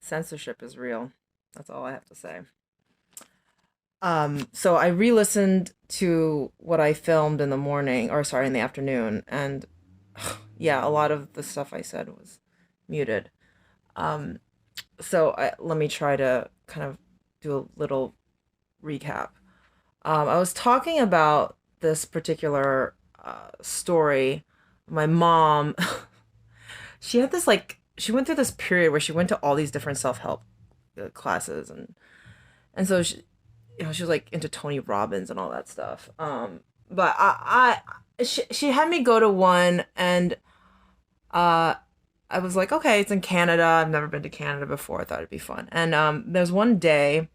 Censorship is real. That's all I have to say. So I re-listened to what I filmed in the morning, or sorry, in the afternoon, and yeah, a lot of the stuff I said was muted. Um, Let me try to kind of do a little recap. I was talking about this particular story. My mom, she had this she went through this period where she went to all these different self-help classes, and so she was like into Tony Robbins and all that stuff. But she had me go to one, and uh, I was like, okay, it's in Canada. I've never been to Canada before. I thought it'd be fun. And there's one day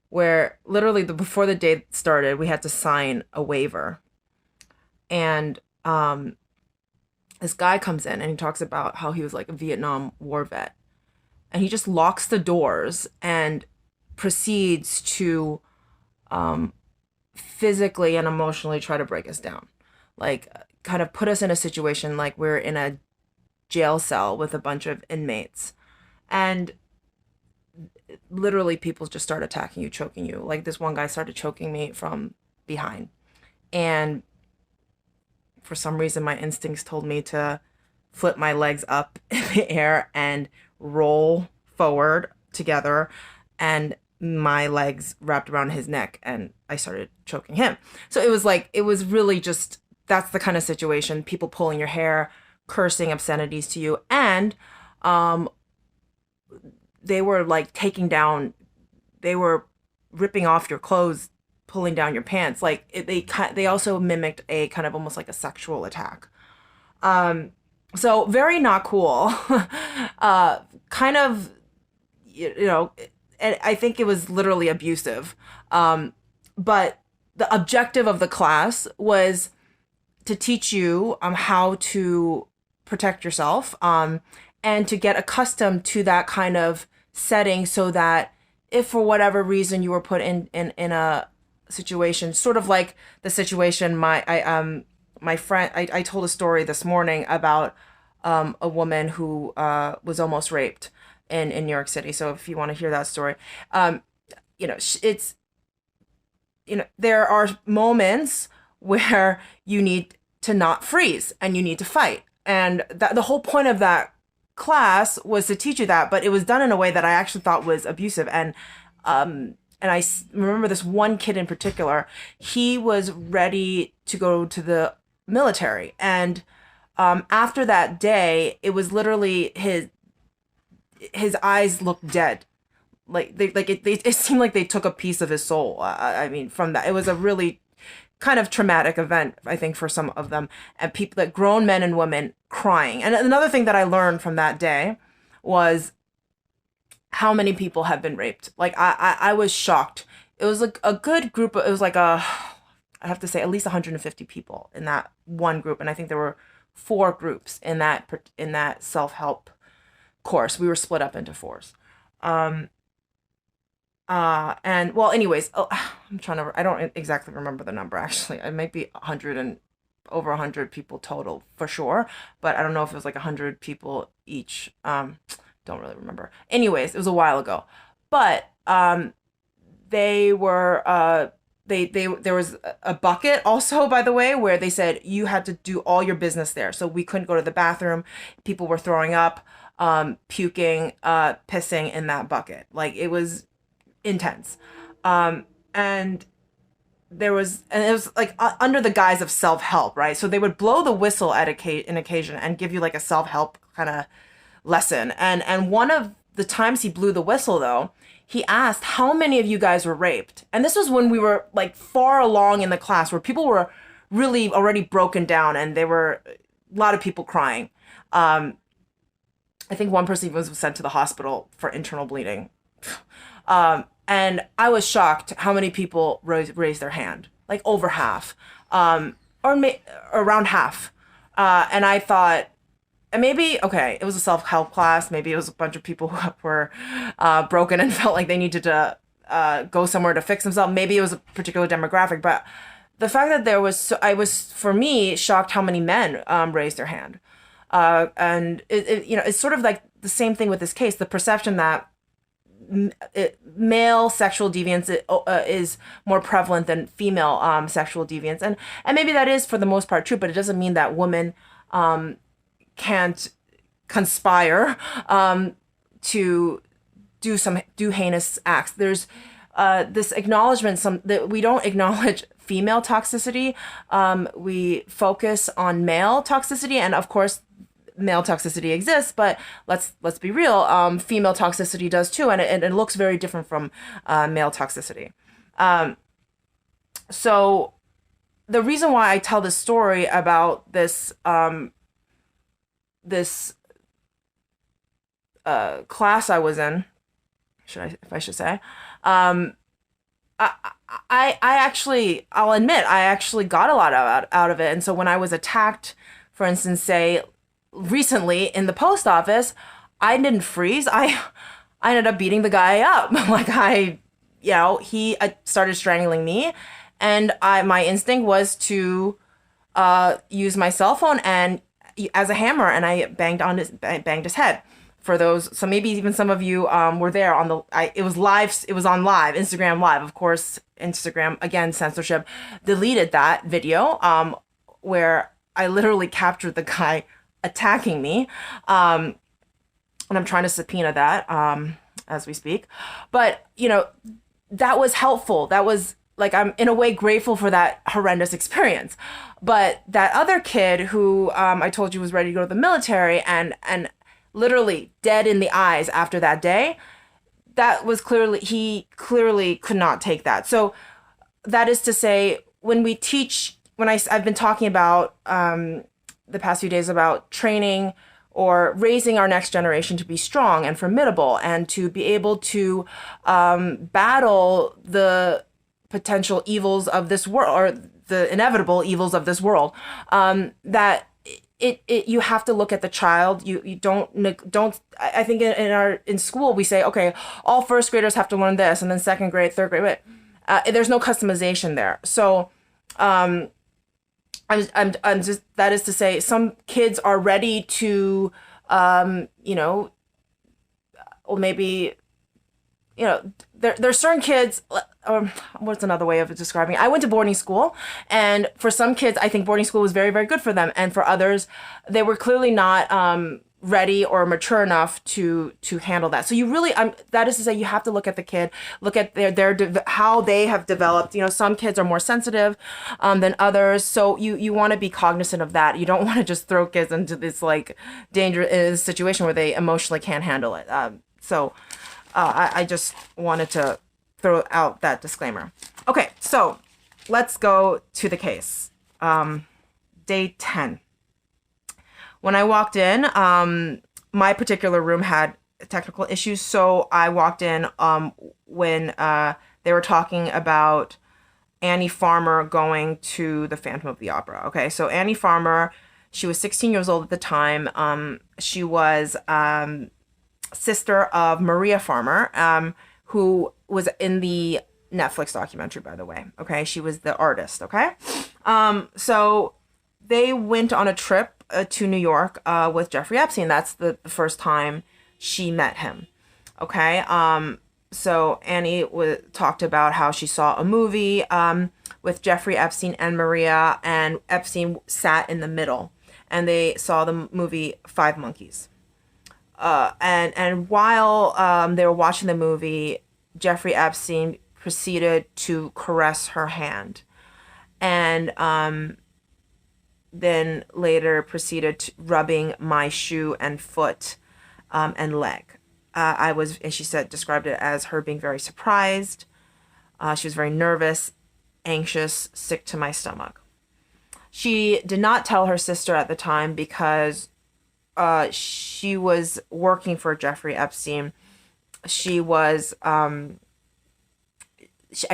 where literally before the day started, we had to sign a waiver, and this guy comes in and he talks about how he was like a Vietnam War vet, and he just locks the doors and proceeds to um, physically and emotionally try to break us down, like kind of put us in a situation like we're in a jail cell with a bunch of inmates, and literally people just start attacking you, choking you. Like this one guy started choking me from behind, and for some reason my instincts told me to flip my legs up in the air and roll forward together, and my legs wrapped around his neck and I started choking him. So it was really just, that's the kind of situation, people pulling your hair, cursing obscenities to you, and um they were like they were ripping off your clothes, pulling down your pants. Like they also mimicked a kind of almost like a sexual attack. So very not cool. Kind of, you know, and I think it was literally abusive. But the objective of the class was to teach you how to protect yourself, and to get accustomed to that kind of setting, so that if for whatever reason you were put in a situation, sort of like the situation my friend, I told a story this morning about a woman who was almost raped in New York City. So if you want to hear that story, it's, there are moments where you need to not freeze and you need to fight. And the whole point of that class was to teach you that, but it was done in a way that I actually thought was abusive. And remember this one kid in particular, he was ready to go to the military. And after that day, it was literally his eyes looked dead. It seemed like they took a piece of his soul. I mean, from that, it was a really kind of traumatic event, I think, for some of them, and people, that grown men and women crying. And another thing that I learned from that day was how many people have been raped. Like I was shocked. It was like a good group. It was like I have to say at least 150 people in that one group, and I think there were 4 groups in that self-help course. We were split up into 4s. And well, anyways, I don't exactly remember the number, actually. It might be 100 and over 100 people total for sure, but I don't know if it was like 100 people each. Don't really remember. Anyways, it was a while ago, but they were there was a bucket also, by the way, where they said you had to do all your business there. So we couldn't go to the bathroom. People were throwing up, puking, pissing in that bucket. Like, it was intense. And it was like under the guise of self-help, right? So they would blow the whistle at an occasion and give you like a self-help kind of lesson. And one of the times he blew the whistle, though, he asked how many of you guys were raped. And this was when we were like far along in the class, where people were really already broken down, and there were a lot of people crying. I think one person even was sent to the hospital for internal bleeding. And I was shocked how many people raised their hand, like over half, around half. And I thought, and maybe, okay, it was a self-help class. Maybe it was a bunch of people who were broken and felt like they needed to go somewhere to fix themselves. Maybe it was a particular demographic. But the fact that I was, for me, shocked how many men raised their hand. And it's sort of like the same thing with this case, the perception that male sexual deviance is more prevalent than female sexual deviance, and maybe that is for the most part true, but it doesn't mean that women can't conspire to do heinous acts. There's this acknowledgement that we don't acknowledge female toxicity. We focus on male toxicity, and of course male toxicity exists, but let's be real, female toxicity does too, and it looks very different from male toxicity. So the reason why I tell this story about this class I was in, I should say, I actually, I'll admit, I actually got a lot out of it. And so when I was attacked, for instance, say recently in the post office, I didn't freeze. I ended up beating the guy up. Like he started strangling me, and my instinct was to use my cell phone and as a hammer, and I banged his head. For those, so maybe even some of you were there on it was live. It was on live, Instagram live. Of course, Instagram, again, censorship, deleted that video where I literally captured the guy attacking me. And I'm trying to subpoena that as we speak. But, that was helpful. That was like, I'm in a way grateful for that horrendous experience. But that other kid who I told you was ready to go to the military and literally dead in the eyes after that day, he clearly could not take that. So that is to say, I've been talking about the past few days about training or raising our next generation to be strong and formidable and to be able to battle the potential evils of this world, or the inevitable evils of this world, that you have to look at the child. You don't. I think in school we say, okay, all first graders have to learn this, and then second grade, third grade. There's no customization there. So, I'm just, that is to say, some kids are ready to, or maybe, there's certain kids. What's another way of describing it? I went to boarding school, and for some kids, I think boarding school was very, very good for them. And for others, they were clearly not ready or mature enough to handle that. So you really, that is to say, you have to look at the kid, look at how they have developed. Some kids are more sensitive than others. So you want to be cognizant of that. You don't want to just throw kids into this like dangerous situation where they emotionally can't handle it. I just wanted to throw out that disclaimer. Okay, so let's go to the case. Day 10. When I walked in, my particular room had technical issues, so I walked in when they were talking about Annie Farmer going to the Phantom of the Opera. Okay, so Annie Farmer, she was 16 years old at the time. She was sister of Maria Farmer, who was in the Netflix documentary, by the way. Okay, she was the artist. Okay, so they went on a trip to New York with Jeffrey Epstein. That's the first time she met him. Okay, so Annie talked about how she saw a movie with Jeffrey Epstein and Maria, and Epstein sat in the middle, and they saw the movie Five Monkeys. And while they were watching the movie, Jeffrey Epstein proceeded to caress her hand, and then later proceeded to rubbing my shoe and foot and leg. And she described it as her being very surprised. She was very nervous, anxious, sick to my stomach. She did not tell her sister at the time because she was working for Jeffrey Epstein. She was, I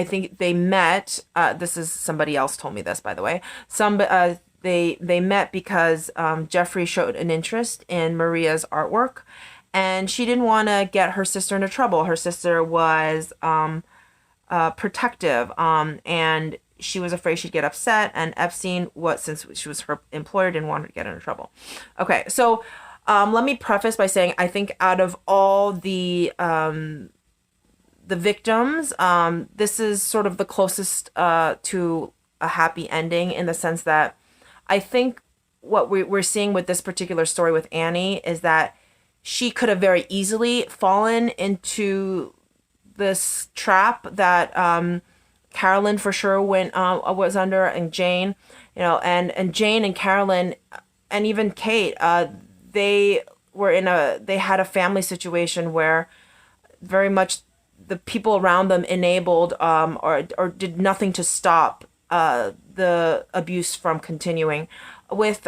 think they met, this is somebody else told me this, by the way. They met because Jeffrey showed an interest in Maria's artwork, and she didn't want to get her sister into trouble. Her sister was protective, and she was afraid she'd get upset, and Epstein, since she was her employer, didn't want her to get into trouble. Okay, so let me preface by saying I think out of all the victims, this is sort of the closest to a happy ending, in the sense that I think what we're seeing with this particular story with Annie is that she could have very easily fallen into this trap that Carolyn for sure was under, and Jane, and Jane and Carolyn and even Kate, they had a family situation where very much the people around them enabled or did nothing to stop the abuse from continuing. With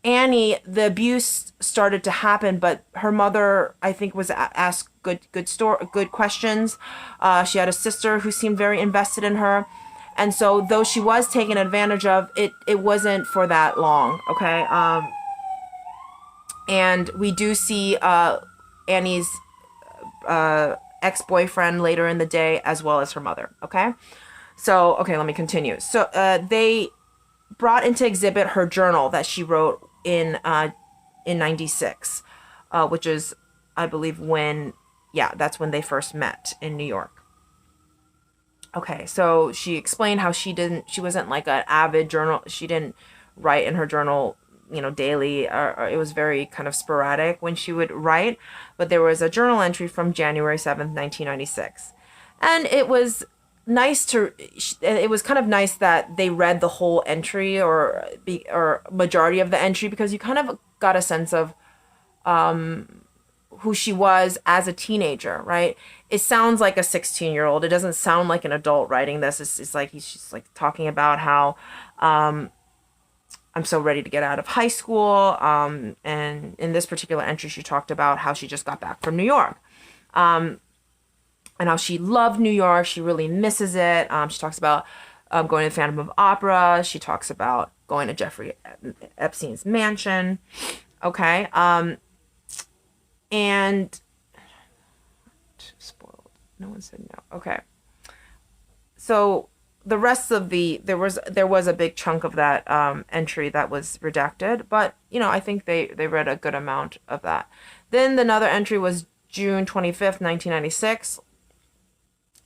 Annie, the abuse started to happen, but her mother, I think, was asked good questions. She had a sister who seemed very invested in her, and so though she was taken advantage of, it wasn't for that long. Okay, and we do see Annie's ex-boyfriend later in the day, as well as her mother. Okay, so let me continue. So they brought into exhibit her journal that she wrote in 96, which is, I believe, that's when they first met in New York. Okay, so she explained how she wasn't like an avid journal. She didn't write in her journal, daily, or it was very kind of sporadic when she would write, but there was a journal entry from January 7th, 1996. And it was kind of nice that they read the whole entry, or majority of the entry, because you kind of got a sense of who she was as a teenager, right? It sounds like a 16-year-old. It doesn't sound like an adult writing this. It's like she's like talking about how I'm so ready to get out of high school. And in this particular entry, she talked about how she just got back from New York. And how she loved New York. She really misses it. She talks about going to the Phantom of Opera. She talks about going to Jeffrey Epstein's mansion. Okay. And spoiled. No one said no. Okay. So the rest of there was a big chunk of that entry that was redacted, but I think they read a good amount of that. Then another entry was June 25th, 1996.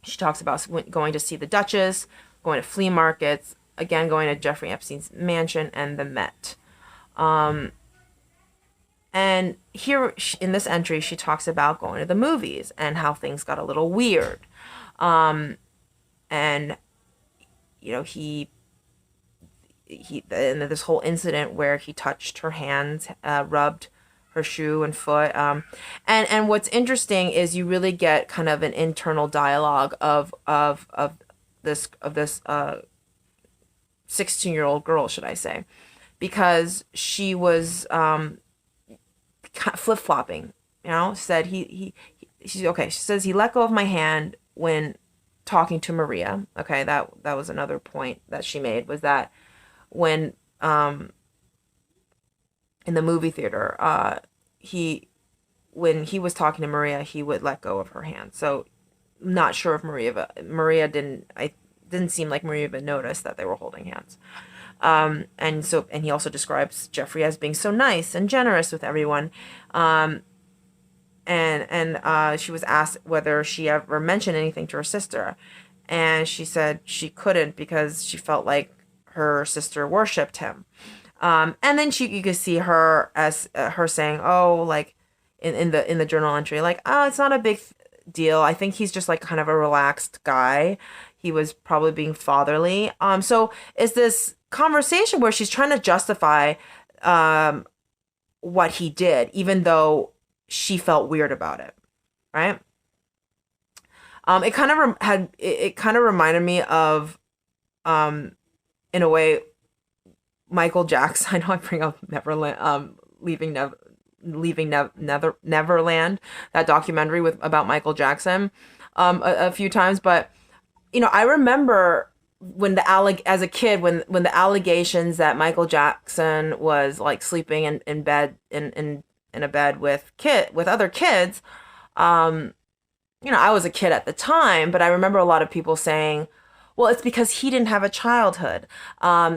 She talks about going to see the Duchess, going to flea markets, again going to Jeffrey Epstein's mansion, and the Met. And here in this entry, she talks about going to the movies and how things got a little weird. And he and this whole incident where he touched her hands, rubbed her shoe and foot. And what's interesting is you really get kind of an internal dialogue of this 16-year-old girl, should I say, because she was flip-flopping, said she says he let go of my hand when talking to Maria. Okay, that was another point that she made, was that when in the movie theater, when he was talking to Maria, he would let go of her hand. So not sure if Maria didn't seem like Maria even noticed that they were holding hands. And he also describes Jeffrey as being so nice and generous with everyone. And she was asked whether she ever mentioned anything to her sister, and she said she couldn't because she felt like her sister worshipped him. And then you could see her as her saying, "Oh, like in the journal entry, like, oh, it's not a big deal. I think he's just like kind of a relaxed guy. He was probably being fatherly." So is this conversation where she's trying to justify what he did, even though she felt weird about it, right? It kind of reminded me of, in a way, Michael Jackson. I know I bring up Neverland, Neverland, that documentary about Michael Jackson, a few times, but I remember when as a kid, when the allegations that Michael Jackson was like sleeping in bed in a bed with other kids, I was a kid at the time, but I remember a lot of people saying, Well, it's because he didn't have a childhood.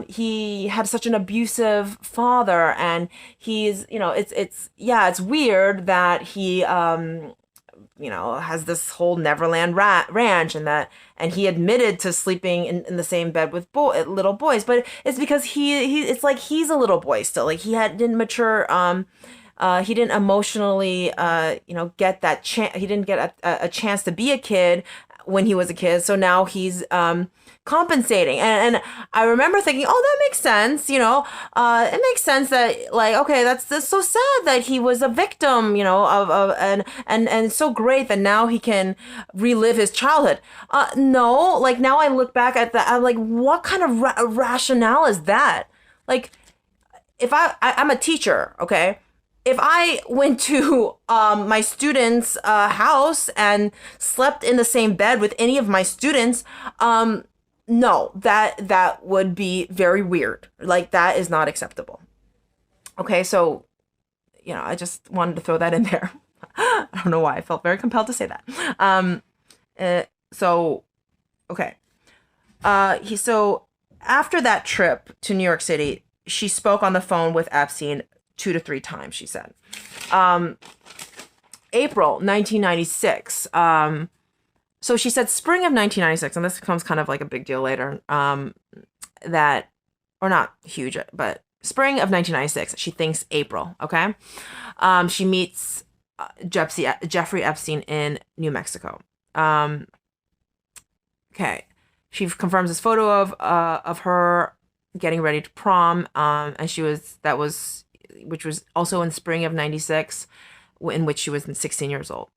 He had such an abusive father, and he's, yeah, it's weird that he, has this whole Neverland ranch, and he admitted to sleeping in the same bed with little boys, but it's because it's like he's a little boy still. Like didn't mature. He didn't emotionally, get that chance. He didn't get a chance to be a kid when he was a kid. So now he's compensating. And I remember thinking, oh, that makes sense. It makes sense that, like, okay, that's so sad that he was a victim, and it's so great that now he can relive his childhood. No, like now I look back at that, I'm like, what kind of rationale is that? Like, if I'm a teacher, okay? If I went to my student's house and slept in the same bed with any of my students, no, that would be very weird. Like, that is not acceptable. Okay, so, I just wanted to throw that in there. I don't know why. I felt very compelled to say that. Okay. So after that trip to New York City, she spoke on the phone with Epstein 2 to 3 times, she said. April 1996. So she said spring of 1996, and this becomes kind of like a big deal later, or not huge, but spring of 1996, she thinks April, okay? She meets Jeffrey Epstein in New Mexico. Okay. She confirms this photo of her getting ready to prom, and which was also in spring of 96, in which she was 16 years old.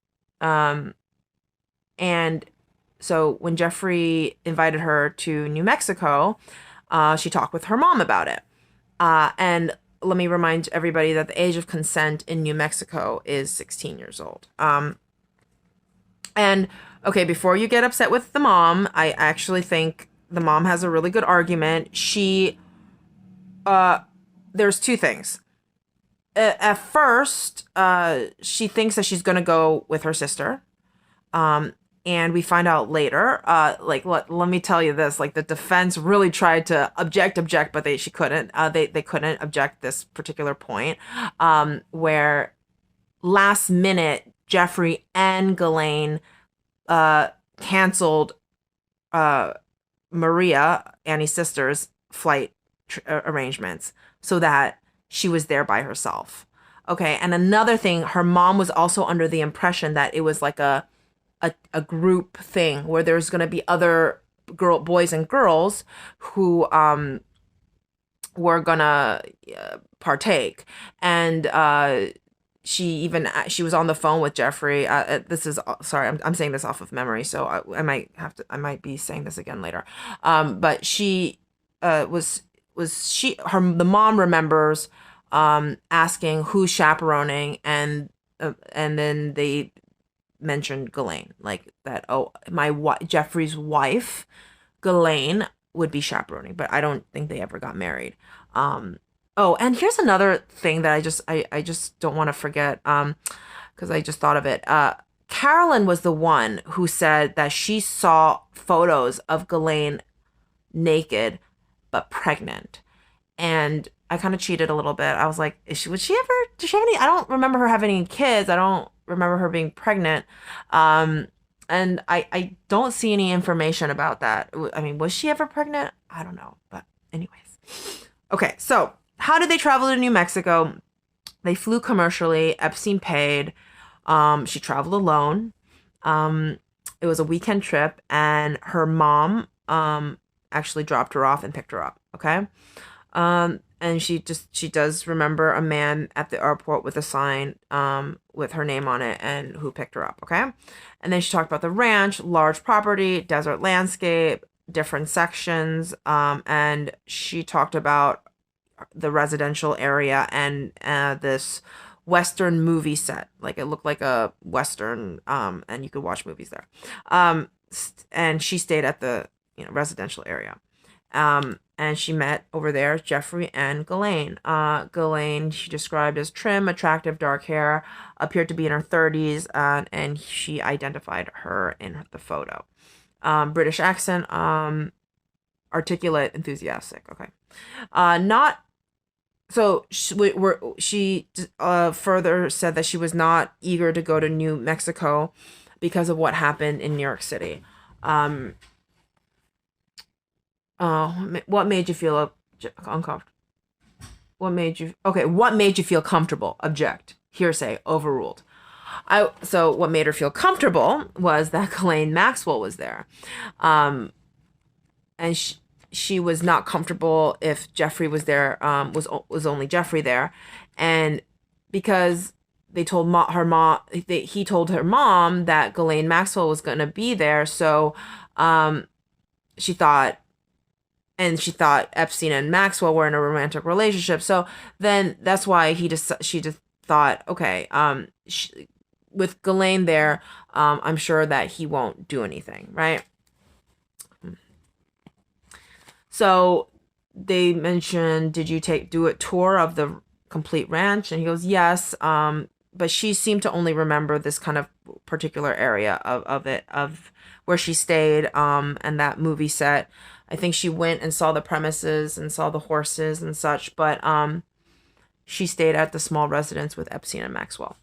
And so when Jeffrey invited her to New Mexico, she talked with her mom about it. And let me remind everybody that the age of consent in New Mexico is 16 years old. And okay, before you get upset with the mom, I actually think the mom has a really good argument. There's 2 things. At first, she thinks that she's going to go with her sister. And we find out later, let me tell you this, like, the defense really tried to object, but she couldn't. They couldn't object this particular point, where last minute, Jeffrey and Ghislaine canceled Maria, Annie's sister's, flight arrangements so that she was there by herself. Okay, and another thing, her mom was also under the impression that it was like a group thing where there's going to be other boys and girls who were gonna partake, and she was on the phone with Jeffrey. I'm saying this off of memory, so I might be saying this again later. But she the mom remembers asking who's chaperoning, and then they mentioned Ghislaine, like that. Oh, Jeffrey's wife, Ghislaine, would be chaperoning, but I don't think they ever got married. Oh, and here's another thing that I just don't want to forget, because I just thought of it. Carolyn was the one who said that she saw photos of Ghislaine naked but pregnant, and I kind of cheated a little bit. I was like, did she have any? I don't remember her having any kids. I don't remember her being pregnant. And I don't see any information about that. I mean, was she ever pregnant? I don't know. But anyways. Okay, so how did they travel to New Mexico? They flew commercially. Epstein paid. She traveled alone. It was a weekend trip, and her mom actually dropped her off and picked her up. Okay. And she does remember a man at the airport with a sign with her name on it and who picked her up, okay? And then she talked about the ranch, large property, desert landscape, different sections, and she talked about the residential area and this Western movie set. Like, it looked like a Western, and you could watch movies there. And she stayed at the residential area. And she met over there Jeffrey and Ghislaine. Ghislaine, she described as trim, attractive, dark hair, appeared to be in her 30s, and she identified her in the photo. British accent, articulate, enthusiastic. Okay. Not so she further said that she was not eager to go to New Mexico because of what happened in New York City. Um, what made you feel uncomfortable? What made you feel comfortable? Object. Hearsay. Overruled. So what made her feel comfortable was that Ghislaine Maxwell was there. And she was not comfortable if Jeffrey was there, was only Jeffrey there. And because they told he told her mom that Ghislaine Maxwell was going to be there. So she thought Epstein and Maxwell were in a romantic relationship. So then that's why she just thought, okay, with Ghislaine there, I'm sure that he won't do anything, right? So they mentioned, did you do a tour of the complete ranch? And he goes, yes. But she seemed to only remember this kind of particular area of where she stayed, and that movie set. I think she went and saw the premises and saw the horses and such, but she stayed at the small residence with Epstein and Maxwell.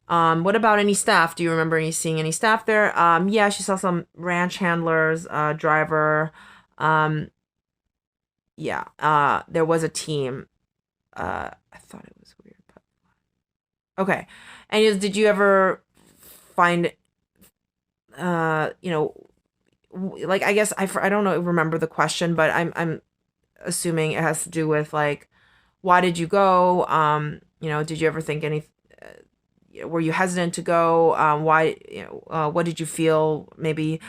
What about any staff? Do you remember seeing any staff there? Yeah, she saw some ranch handlers, driver. Yeah, there was a team. I thought it was weird, but okay. And did you ever find, like, I guess I don't know, remember the question, but I'm assuming it has to do with, like, why did you go? Did you ever think were you hesitant to go? Why, what did you feel? Maybe,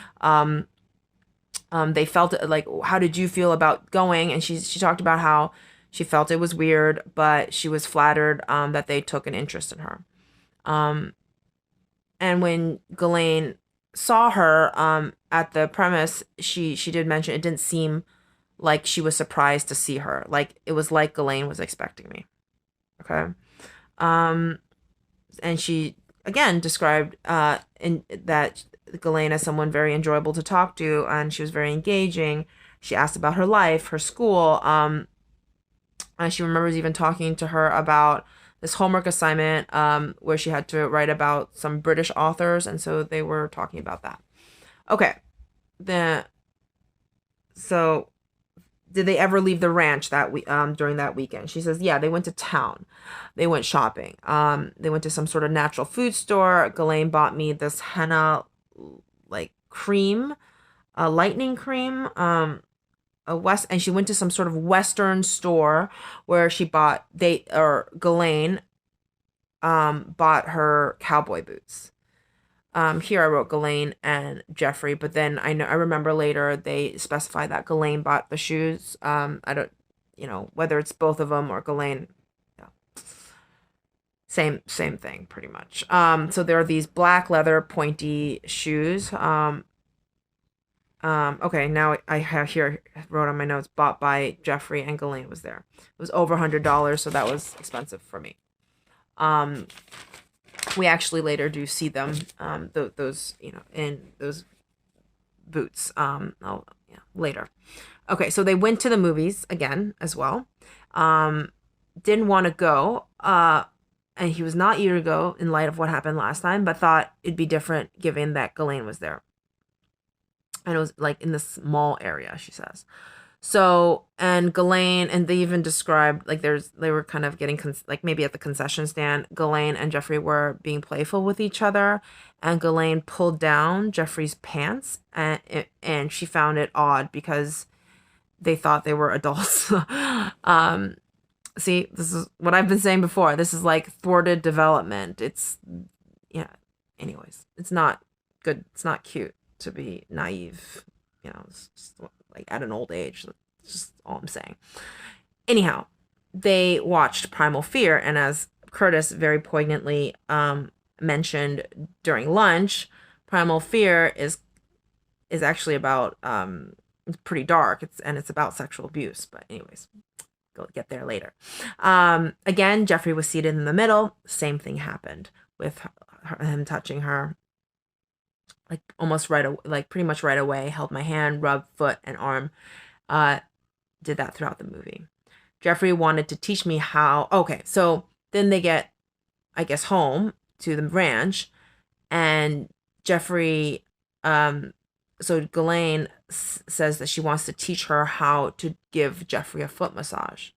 they felt like, how did you feel about going? And she talked about how she felt it was weird, but she was flattered, that they took an interest in her. And when Ghislaine saw her, at the premise, she did mention it didn't seem like she was surprised to see her. Like, it was like Ghislaine was expecting me. Okay. And she again described, in that Ghislaine as someone very enjoyable to talk to, and she was very engaging. She asked about her life, her school. And she remembers even talking to her about this homework assignment, where she had to write about some British authors, and so they were talking about that. Okay. So did they ever leave the ranch during that weekend? She says, yeah, they went to town. They went shopping. They went to some sort of natural food store. Ghislaine bought me this henna, like, cream, lightning cream, and she went to some sort of Western store where Ghislaine, bought her cowboy boots. Here I wrote Ghislaine and Jeffrey, but then I remember later they specified that Ghislaine bought the shoes. I don't, whether it's both of them or Ghislaine. Yeah. Same thing, pretty much. So there are these black leather pointy shoes. Okay, now I have here, wrote on my notes, bought by Jeffrey, and Ghislaine was there. It was over $100, so that was expensive for me. We actually later do see them, those, in those boots, later. Okay, so they went to the movies again as well. Didn't want to go, and he was not eager to go in light of what happened last time, but thought it'd be different given that Ghislaine was there. And it was, like, in this small area, she says. So, and Ghislaine, and they even described, like, they were kind of getting, like, maybe at the concession stand, Ghislaine and Jeffrey were being playful with each other, and Ghislaine pulled down Jeffrey's pants, and she found it odd because they thought they were adults. See, this is what I've been saying before. This is like thwarted development. Anyways, it's not good. It's not cute to be naive, it's just, like, at an old age. That's just all I'm saying. Anyhow, they watched Primal Fear, and as Curtis very poignantly mentioned during lunch, Primal Fear is actually about, it's pretty dark. It's about sexual abuse. But anyways, go get there later. Again, Jeffrey was seated in the middle. Same thing happened with him touching her. like almost right away, like pretty much right away, held my hand, rubbed foot and arm, uh, did that throughout the movie. Jeffrey wanted to teach me how, okay, so then they get, I guess, home to the ranch, and Jeffrey, so Ghislaine says that she wants to teach her how to give Jeffrey a foot massage.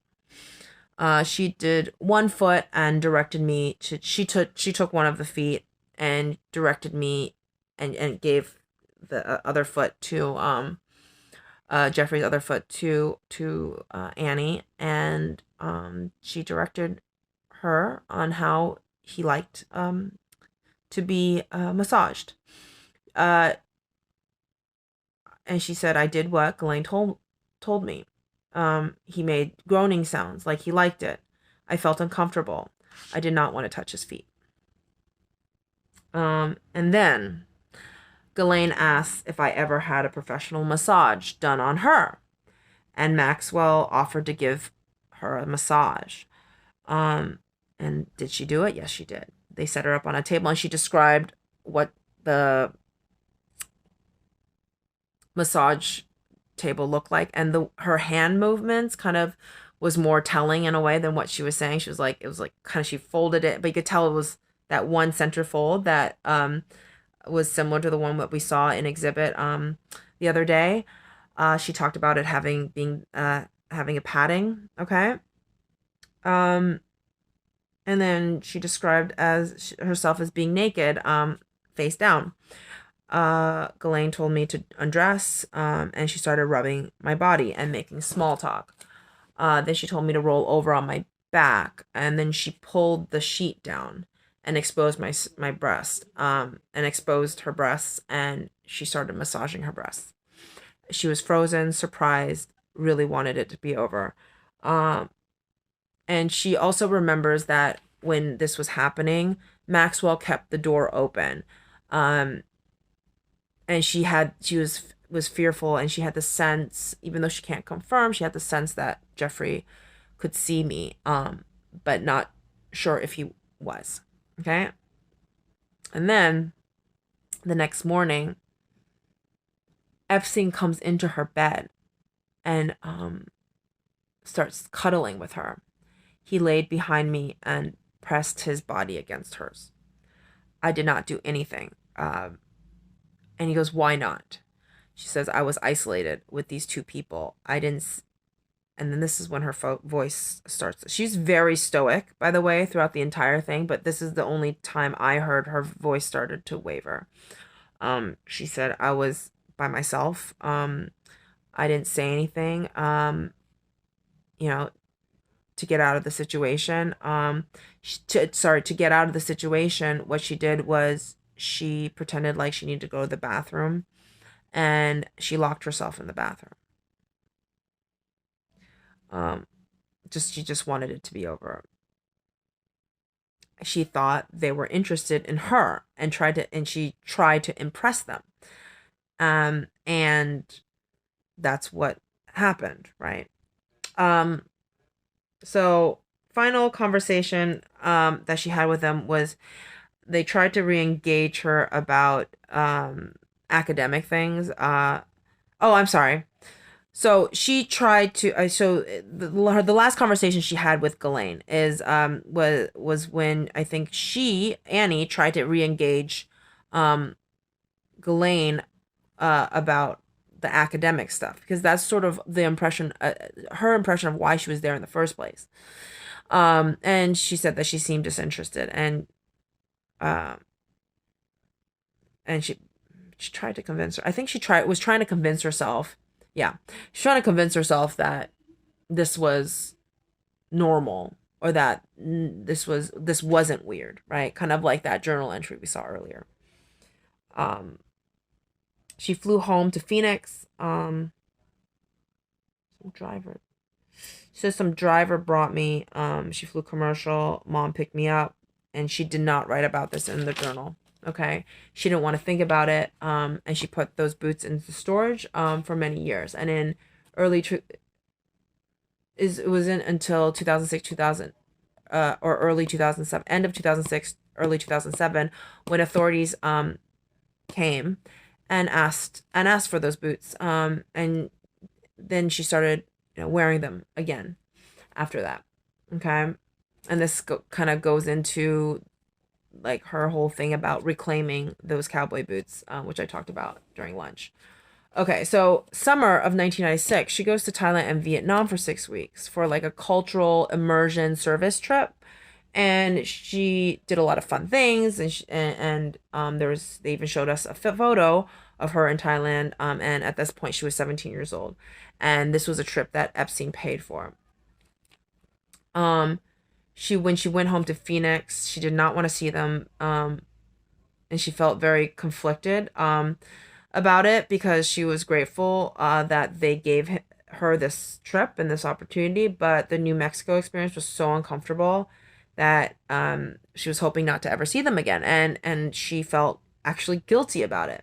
She did one foot and directed me to. She took one of the feet and directed me, and gave the other foot to Jeffrey's other foot to Annie, and she directed her on how he liked to be massaged. And she said I did what Ghislaine told me. He made groaning sounds like he liked it. I felt uncomfortable. I did not want to touch his feet. And then Ghislaine asked if I ever had a professional massage done on her. And Maxwell offered to give her a massage. And did she do it? Yes, she did. They set her up on a table, and she described what the massage table looked like, and her hand movements kind of was more telling in a way than what she was saying. She was like, it was like kind of, she folded it, but you could tell it was that one center fold that was similar to the one that we saw in exhibit the other day. She talked about it having a padding. Okay. And then she described herself as being naked, face down. Ghislaine told me to undress, and she started rubbing my body and making small talk. Then she told me to roll over on my back, and then she pulled the sheet down and exposed my breast, and exposed her breasts, and she started massaging her breasts. She was frozen, surprised, really wanted it to be over. And she also remembers that when this was happening, Maxwell kept the door open. And she was fearful, and she had the sense, even though she can't confirm, she had the sense that Jeffrey could see me, but not sure if he was. Okay. And then the next morning, Epstein comes into her bed and starts cuddling with her. He laid behind me and pressed his body against hers. I did not do anything. And he goes, why not? She says, I was isolated with these two people. I didn't. And then this is when her voice starts. She's very stoic, by the way, throughout the entire thing. But this is the only time I heard her voice started to waver. She said, I was by myself. I didn't say anything, to get out of the situation. To get out of the situation, what she did was she pretended like she needed to go to the bathroom, and she locked herself in the bathroom. She just wanted it to be over. She thought they were interested in her and she tried to impress them. And that's what happened, right? So final conversation that she had with them was they tried to re-engage her about academic things. I'm sorry. So she tried to. The last conversation she had with Ghislaine was when I think Annie tried to re-engage Ghislaine about the academic stuff, because that's sort of the impression, her impression of why she was there in the first place. And she said that she seemed disinterested, and she tried to convince her. I think was trying to convince herself. Yeah, she's trying to convince herself that this was normal, or that this wasn't weird, right? Kind of like that journal entry we saw earlier. She flew home to Phoenix. Some driver. She says some driver brought me. She flew commercial. Mom picked me up, and she did not write about this in the journal. Okay, she didn't want to think about it. And she put those boots into storage for many years. And in it wasn't until 2006, or early 2007, end of 2006, early 2007, when authorities came and asked for those boots. And then she started, wearing them again after that. Okay, and this kind of goes into like her whole thing about reclaiming those cowboy boots, which I talked about during lunch. Okay, so summer of 1996, she goes to Thailand and Vietnam for 6 weeks for like a cultural immersion service trip, and she did a lot of fun things. And they even showed us a photo of her in Thailand. And at this point, she was 17 years old, and this was a trip that Epstein paid for. Um, she when she went home to Phoenix, she did not want to see them. And she felt very conflicted. About it because she was grateful that they gave her this trip and this opportunity, but the New Mexico experience was so uncomfortable that she was hoping not to ever see them again, and she felt actually guilty about it,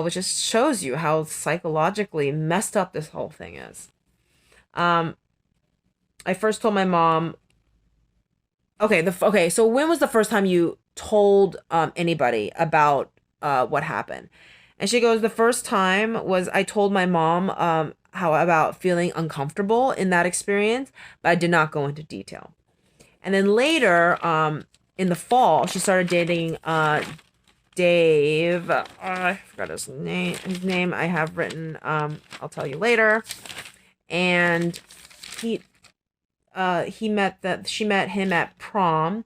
which just shows you how psychologically messed up this whole thing is. Um, I first told my mom. Okay. So when was the first time you told anybody about what happened? And she goes, the first time was I told my mom how about feeling uncomfortable in that experience, but I did not go into detail. And then later, in the fall, she started dating Dave. I forgot his name. His name I have written. I'll tell you later. And he she met him at prom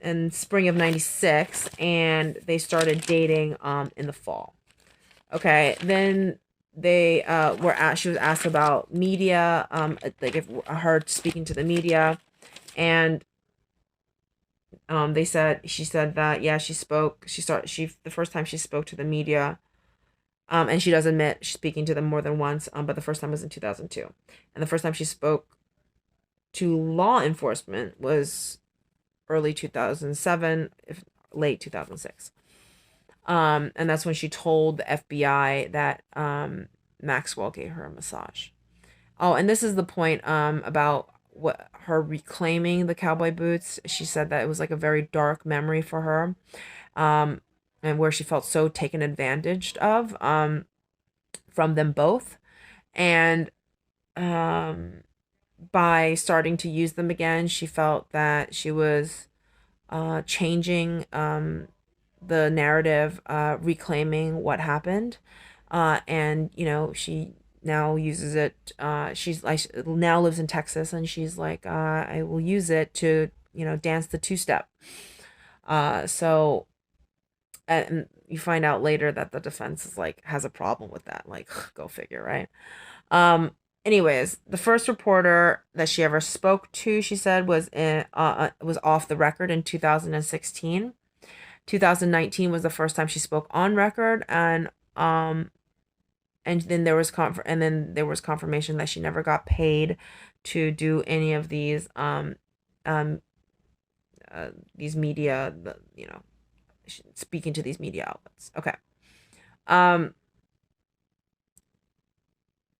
in spring of 96, and they started dating in the fall. Okay, then she was asked about media, like if her speaking to the media, and she said that yeah, the first time she spoke to the media, and she does admit speaking to them more than once, but the first time was in 2002, and the first time she spoke to law enforcement was early 2007, if late 2006. And that's when she told the FBI that Maxwell gave her a massage. Oh, and this is the point about what her reclaiming the cowboy boots. She said that it was like a very dark memory for her, um, and where she felt so taken advantage of from them both. And um, by starting to use them again, she felt that she was changing the narrative, reclaiming what happened. And, she now uses it. She's like, now lives in Texas, and she's like, I will use it to, dance the two-step. So, and you find out later that the defense is like, has a problem with that. Like, go figure, right? Um, Anyways, the first reporter that she ever spoke to, she said, was off the record in 2016. 2019 was the first time she spoke on record, and then there was confirmation that she never got paid to do any of um these media, speaking to these media outlets. Okay. Um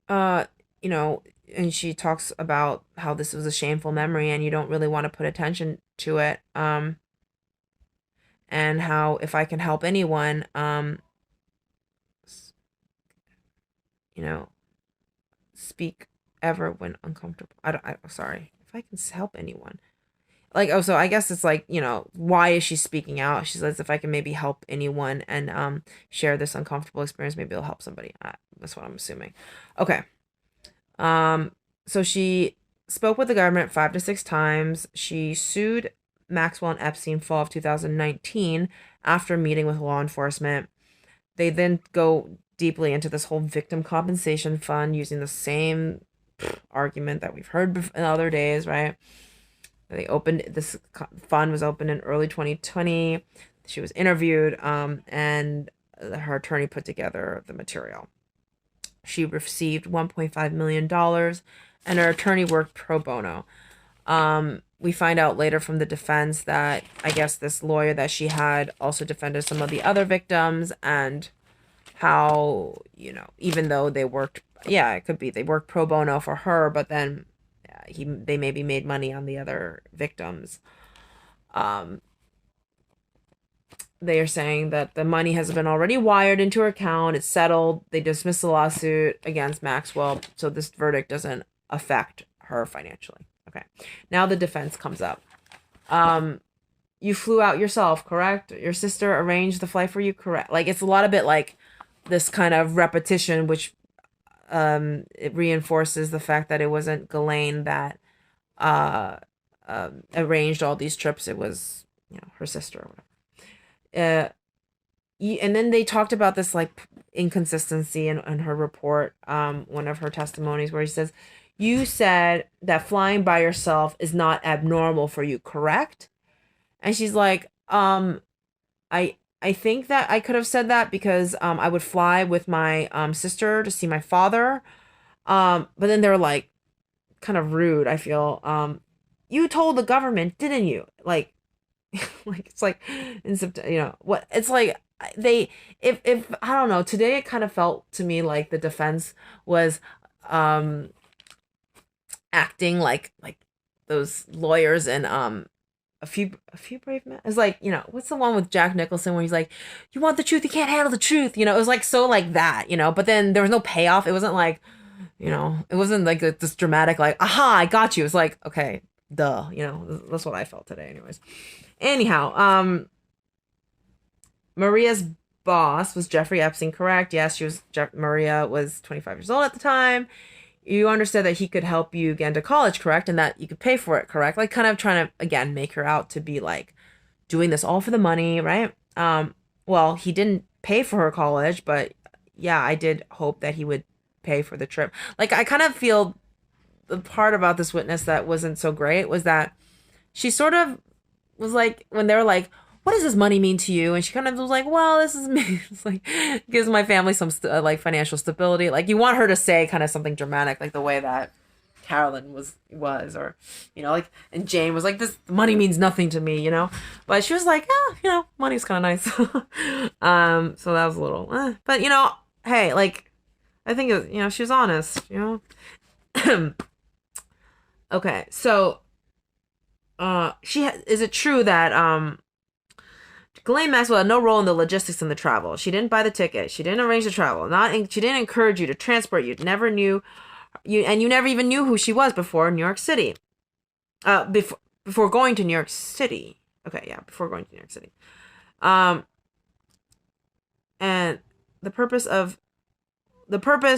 uh you know and she talks about how this was a shameful memory and you don't really want to put attention to it, and how if I can help anyone, you know speak ever when uncomfortable. Sorry, if I can help anyone, like, oh, so I guess it's like, why is she speaking out? She says, if I can maybe help anyone and share this uncomfortable experience, maybe it'll help somebody. That's what I'm assuming. Okay. So she spoke with the government 5 to 6 times. She sued Maxwell and Epstein fall of 2019 after meeting with law enforcement. They then go deeply into this whole victim compensation fund using the same argument that we've heard in other days, right? This fund was opened in early 2020. She was interviewed, and her attorney put together the material. She received $1.5 million, and her attorney worked pro bono. We find out later from the defense that I guess this lawyer that she had also defended some of the other victims, and how, even though they worked, yeah, it could be they worked pro bono for her, but then they maybe made money on the other victims. Um, they are saying that the money has been already wired into her account. It's settled. They dismissed the lawsuit against Maxwell, so this verdict doesn't affect her financially. Okay. Now the defense comes up. You flew out yourself, correct? Your sister arranged the flight for you, correct? Like, it's a lot of bit like this kind of repetition, which it reinforces the fact that it wasn't Ghislaine that arranged all these trips. It was, her sister or whatever. And then they talked about this like inconsistency in her report, one of her testimonies, where he says, you said that flying by yourself is not abnormal for you, correct? And she's like, I think that I could have said that because I would fly with my sister to see my father. But then they're like kind of rude, I feel. You told the government, didn't you? Like like it's like in September, what it's like they if I don't know, today it kind of felt to me like the defense was acting like those lawyers in a few brave men. It's like, what's the one with Jack Nicholson where he's like, you want the truth, you can't handle the truth. It was like so like that, but then there was no payoff. It wasn't like, it wasn't like this dramatic like, aha, I got you. It's like, okay, duh, that's what I felt today anyways. Anyhow, Maria's boss was Jeffrey Epstein, correct? Yes, Maria was 25 years old at the time. You understood that he could help you get into college, correct? And that you could pay for it, correct? Like kind of trying to, again, make her out to be like doing this all for the money, right? Well, he didn't pay for her college, but yeah, I did hope that he would pay for the trip. Like I kind of feel the part about this witness that wasn't so great was that she sort of was like, when they were like, what does this money mean to you? And she kind of was like, well, this is me. It's like, gives my family some like financial stability. Like you want her to say kind of something dramatic, like the way that Carolyn was, or, like, and Jane was like, this money means nothing to me, but she was like, money's kind of nice. So that was a little, but hey, like, I think it was, she was honest, Okay. So, is it true that, Ghislaine Maxwell had no role in the logistics and the travel. She didn't buy the ticket. She didn't arrange the travel. She didn't encourage you to transport you. Never knew you, and you never even knew who she was before New York City. Before going to New York City. Okay, yeah, before going to New York City. And the purpose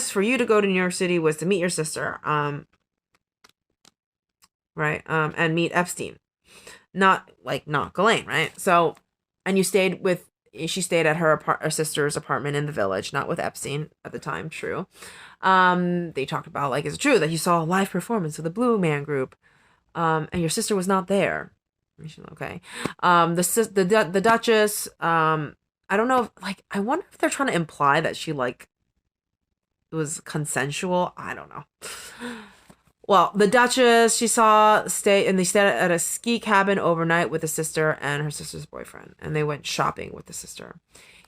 for you to go to New York City was to meet your sister. Right. And meet Epstein. Not Ghislaine, right? So. And she stayed at her sister's apartment in the Village, not with Epstein at the time, true. They talked about, like, is it true that you saw a live performance of the Blue Man Group, and your sister was not there? Okay. The Duchess, I don't know, I wonder if they're trying to imply that she, it was consensual. I don't know. Well, the Duchess, they stayed at a ski cabin overnight with the sister and her sister's boyfriend, and they went shopping with the sister.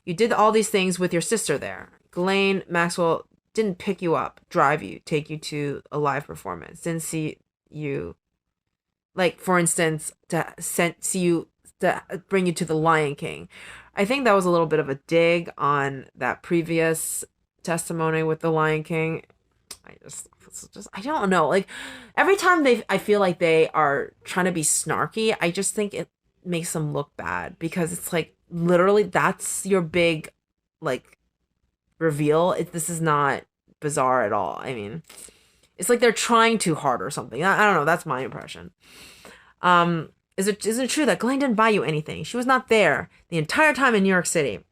You did all these things with your sister there. Ghislaine Maxwell didn't pick you up, drive you, take you to a live performance, didn't see you, for instance, to bring you to the Lion King. I think that was a little bit of a dig on that previous testimony with the Lion King. I don't know. Every time I feel like they are trying to be snarky, I just think it makes them look bad because it's literally that's your big reveal. This is not bizarre at all. I mean, it's like they're trying too hard or something. I don't know. That's my impression. Isn't it true that Ghislaine didn't buy you anything? She was not there the entire time in New York City.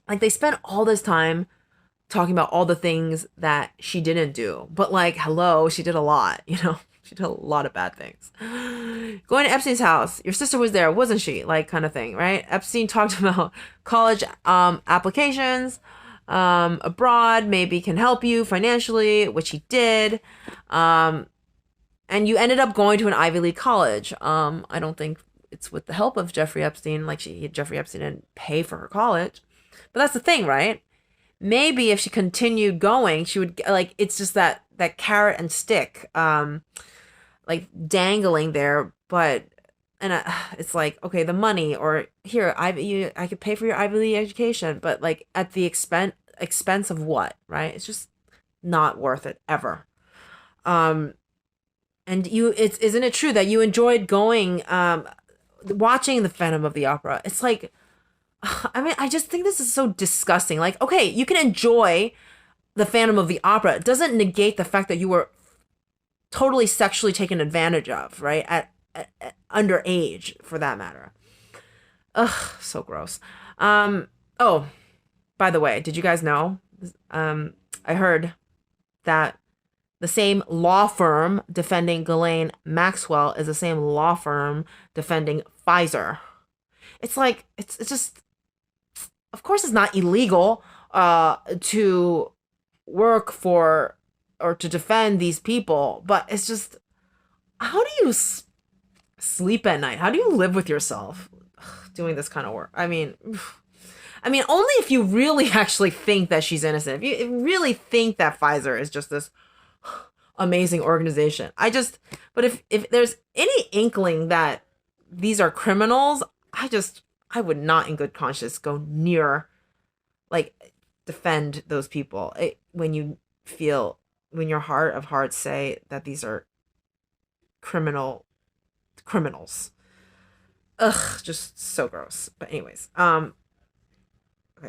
They spent all this time talking about all the things that she didn't do. But hello, she did a lot, She did a lot of bad things. Going to Epstein's house, your sister was there, wasn't she? Kind of thing, right? Epstein talked about college applications abroad, maybe can help you financially, which he did. And you ended up going to an Ivy League college. I don't think it's with the help of Jeffrey Epstein. Jeffrey Epstein didn't pay for her college. But that's the thing, right? Maybe if she continued going, she would it's just that carrot and stick, dangling there. But and it's like, okay, the money, or here, I could pay for your Ivy League education, but like at the expense of what, right? It's just not worth it ever. Um, and isn't it true that you enjoyed going, watching the Phantom of the Opera? It's like, I mean, I just think this is so disgusting. Like, okay, you can enjoy the Phantom of the Opera. It doesn't negate the fact that you were totally sexually taken advantage of, right? At underage, for that matter. Ugh, so gross. Oh, by the way, did you guys know? I heard that the same law firm defending Ghislaine Maxwell is the same law firm defending Pfizer. It's like it's just, of course it's not illegal to work for or to defend these people, but it's just, how do you sleep at night? How do you live with yourself doing this kind of work? I mean, only if you really actually think that she's innocent. If you really think that Pfizer is just this amazing organization. But if there's any inkling that these are criminals, I would not in good conscience go near, like, defend those people. When your heart of hearts say that these are criminals. Ugh, just so gross. But anyways, okay,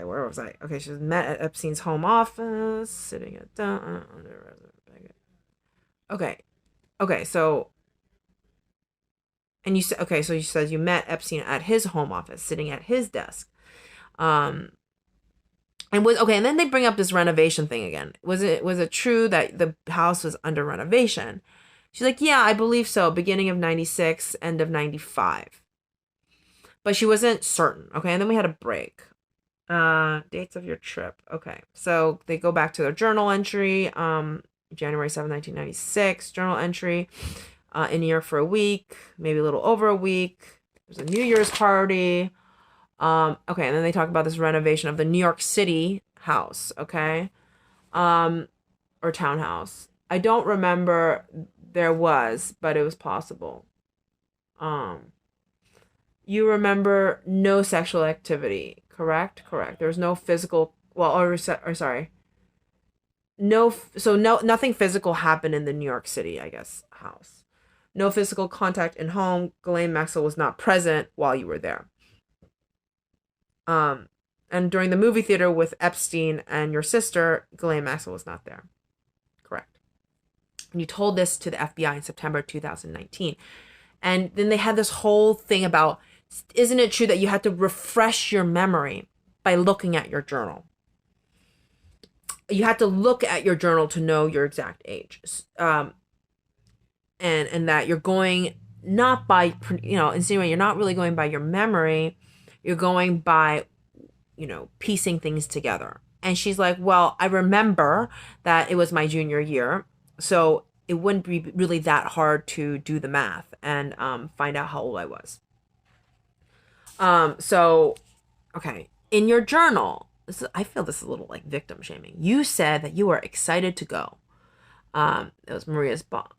where was I? Okay, she was met at Epstein's home office, sitting at okay, okay, so, and you said, okay, so you said you met Epstein at his home office, sitting at his desk, and then they bring up this renovation thing again. Was it true that the house was under renovation? She's like, yeah, I believe so. Beginning of 96, end of 95. But she wasn't certain. Okay, and then we had a break. Dates of your trip. Okay, so they go back to their journal entry. January 7th, 1996, journal entry. In New York for a week, maybe a little over a week. There's a New Year's party. Okay, and then they talk about this renovation of the New York City house, okay? Or townhouse. I don't remember there was, but it was possible. You remember no sexual activity, correct? Correct. There was no physical, well, or sorry. Nothing physical happened in the New York City, I guess, house. No physical contact in home. Ghislaine Maxwell was not present while you were there. And during the movie theater with Epstein and your sister, Ghislaine Maxwell was not there. Correct. And you told this to the FBI in September 2019. And then they had this whole thing about, isn't it true that you had to refresh your memory by looking at your journal? You had to look at your journal to know your exact age. And that you're going not by, insinuating you're not really going by your memory. You're going by, piecing things together. And she's like, well, I remember that it was my junior year, so it wouldn't be really that hard to do the math and find out how old I was. So, okay, in your journal, I feel this is a little like victim shaming. You said that you were excited to go. It was Maria's boss.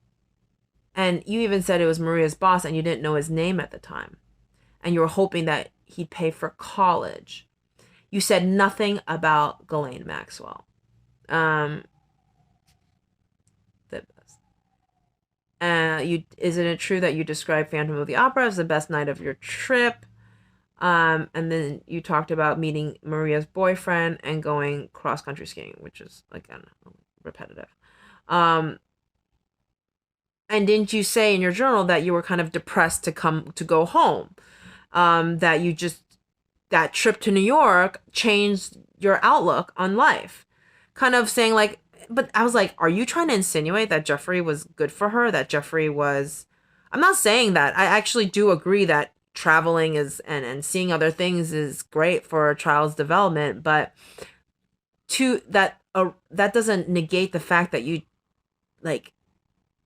And you even said it was Maria's boss and you didn't know his name at the time. And you were hoping that he'd pay for college. You said nothing about Ghislaine Maxwell. Isn't it true that you described Phantom of the Opera as the best night of your trip? And then you talked about meeting Maria's boyfriend and going cross-country skiing, which is, again, repetitive. And didn't you say in your journal that you were kind of depressed to go home? That trip to New York changed your outlook on life. Kind of saying like, but I was like, are you trying to insinuate that Jeffrey was good for her? That Jeffrey was, I'm not saying that. I actually do agree that traveling is and seeing other things is great for a child's development, but that doesn't negate the fact that you like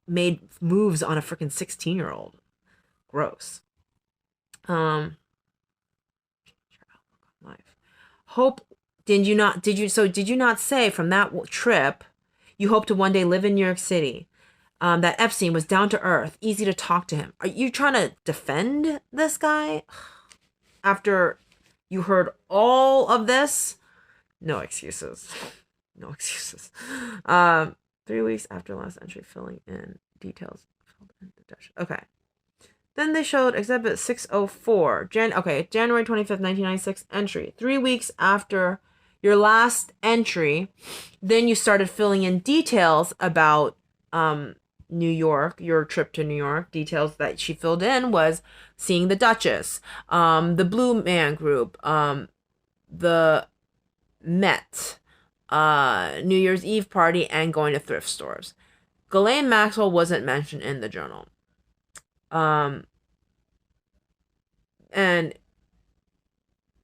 made moves on a freaking 16-year-old. Gross. Life. Hope, did you not say from that trip you hope to one day live in New York City? that Epstein was down to earth, easy to talk to him. Are you trying to defend this guy after you heard all of this? No excuses. No excuses. 3 weeks after last entry, filling in details. Okay. Then they showed Exhibit 604. January 25th, 1996 entry. 3 weeks after your last entry, then you started filling in details about New York, your trip to New York. Details that she filled in was seeing the Duchess, the Blue Man Group, the Met, New Year's Eve party, and going to thrift stores. Ghislaine Maxwell wasn't mentioned in the journal. And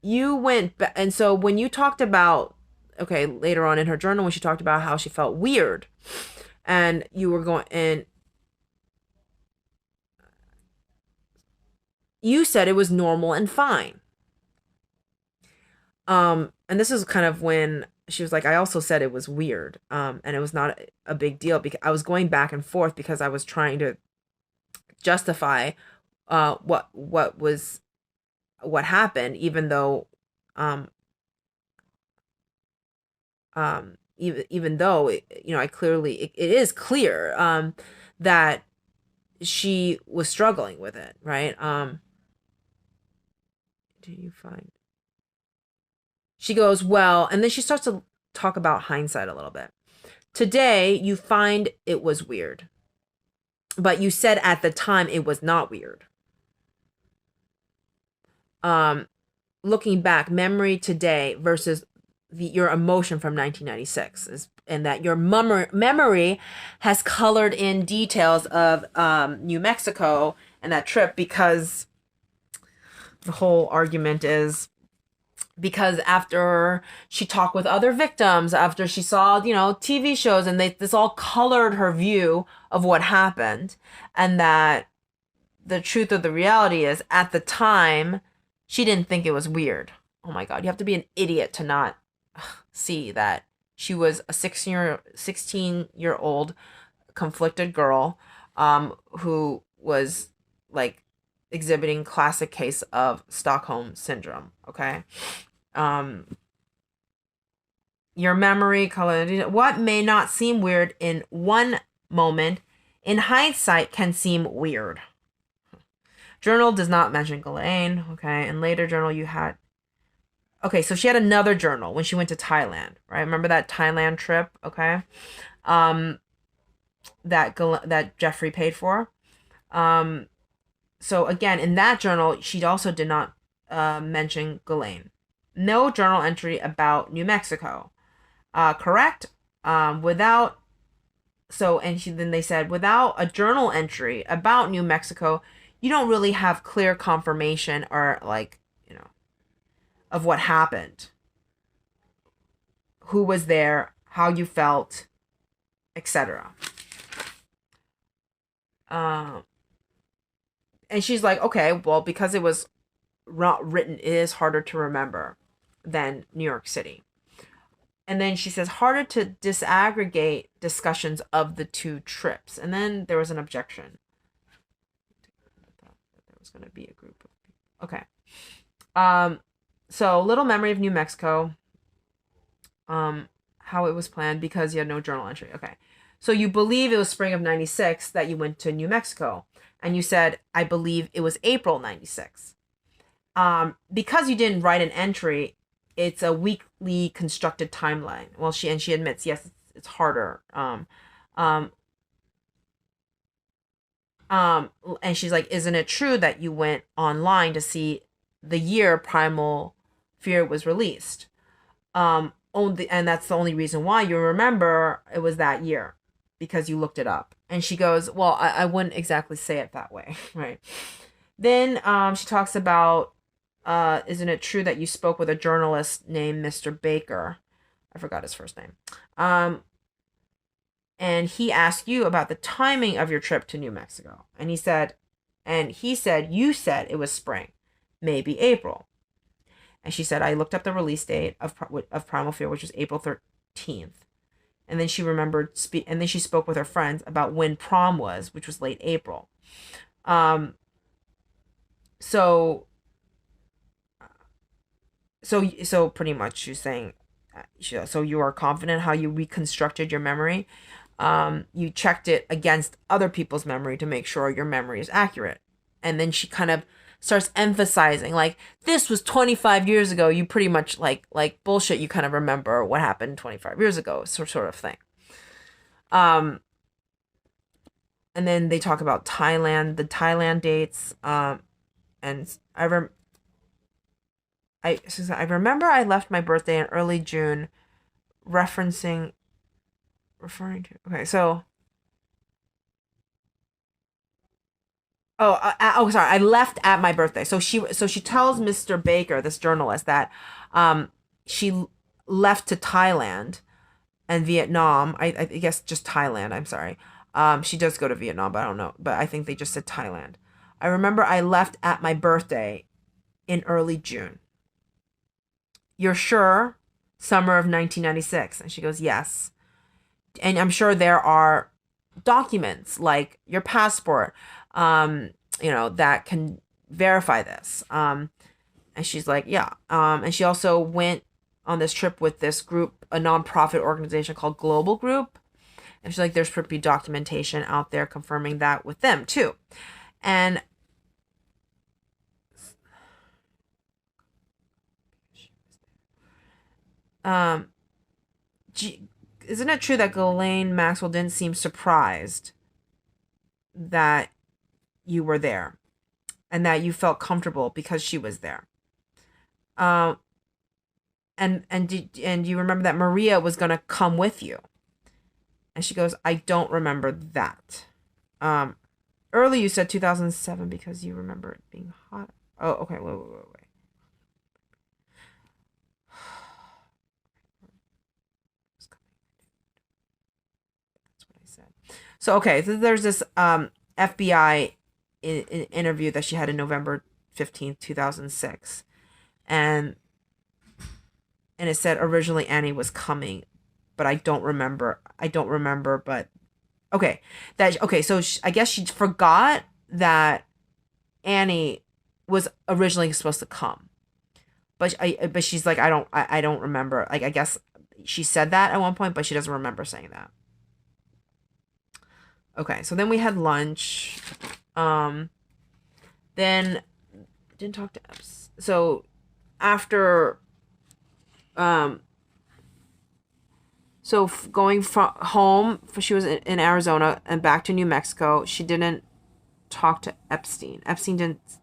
you went back, and so when you talked about, okay, later on in her journal, when she talked about how she felt weird, and you were going, and you said it was normal and fine. And this is kind of when she was like, I also said it was weird, and it was not a big deal, because I was going back and forth because I was trying to justify what happened, even though even though I clearly it is clear that she was struggling with it, right? Do you find she goes, well, and then she starts to talk about hindsight a little bit. Today you find it was weird, but you said at the time it was not weird. Looking back, memory today versus your emotion from 1996 is, and that your memory has colored in details of New Mexico and that trip, because the whole argument is because after she talked with other victims, after she saw, TV shows, and this all colored her view of what happened, and that the truth of the reality is at the time she didn't think it was weird. Oh my God, you have to be an idiot to not see that she was a 16-year-old conflicted girl who was like exhibiting classic case of Stockholm syndrome. Okay. Your memory color, what may not seem weird in one moment, in hindsight can seem weird. Journal does not mention Ghislaine. Okay. And later journal you had, okay, so she had another journal when she went to Thailand, right? Remember that Thailand trip? Okay. That Jeffrey paid for. So again, in that journal, she also did not mention Ghislaine. No journal entry about New Mexico. Correct? Then they said, without a journal entry about New Mexico, you don't really have clear confirmation or of what happened, who was there, how you felt, etc. And she's like, okay, well, because it was written, it is harder to remember than New York City. And then she says, harder to disaggregate discussions of the two trips. And then there was an objection. There was going to be a group of people. Okay. So little memory of New Mexico. How it was planned because you had no journal entry. Okay. So you believe it was spring of 96 that you went to New Mexico. And you said, I believe it was April 96. Because you didn't write an entry, it's a weekly constructed timeline. Well, she admits, yes, it's harder. And she's like, isn't it true that you went online to see the year Primal Fear was released? And that's the only reason why you remember it was that year, because you looked it up. And she goes, well, I wouldn't exactly say it that way, right? Then she talks about, isn't it true that you spoke with a journalist named Mr. Baker? I forgot his first name. And he asked you about the timing of your trip to New Mexico. And he said, you said it was spring, maybe April. And she said, I looked up the release date of Primal Fear, which was April 13th. And then she remembered and then she spoke with her friends about when prom was, which was late April. Um, so so pretty much she's saying, so you are confident how you reconstructed your memory. You checked it against other people's memory to make sure your memory is accurate. And then she kind of starts emphasizing, like, this was 25 years ago. You pretty much like bullshit. You kind of remember what happened 25 years ago, sort of thing. And then they talk about Thailand, the Thailand dates. And I remember I left my birthday in early June, referring to. Okay, so. Sorry. I left at my birthday. So she tells Mr. Baker, this journalist, that she left to Thailand and Vietnam. I guess just Thailand. I'm sorry. She does go to Vietnam, but I don't know. But I think they just said Thailand. I remember I left at my birthday in early June. You're sure? Summer of 1996. And she goes, yes. And I'm sure there are documents like your passport, that can verify this. And she's like, yeah. And she also went on this trip with this group, a nonprofit organization called Global Group. And she's like, there's pretty documentation out there confirming that with them too. And isn't it true that Ghislaine Maxwell didn't seem surprised that you were there and that you felt comfortable because she was there? And you remember that Maria was going to come with you? And she goes, I don't remember that. Early you said 2007 because you remember it being hot. Oh, okay. Wait. That's what I said. So, okay. So there's this FBI interview that she had in November 15th, 2006. And it said originally Annie was coming, but I don't remember, but okay. So I guess she forgot that Annie was originally supposed to come. But she's like, I don't remember. Like, I guess she said that at one point, but she doesn't remember saying that. Okay, so then we had lunch. Then didn't talk to Epps. So after going from home, she was in Arizona and back to New Mexico. She didn't talk to Epstein. Epstein didn't. Let's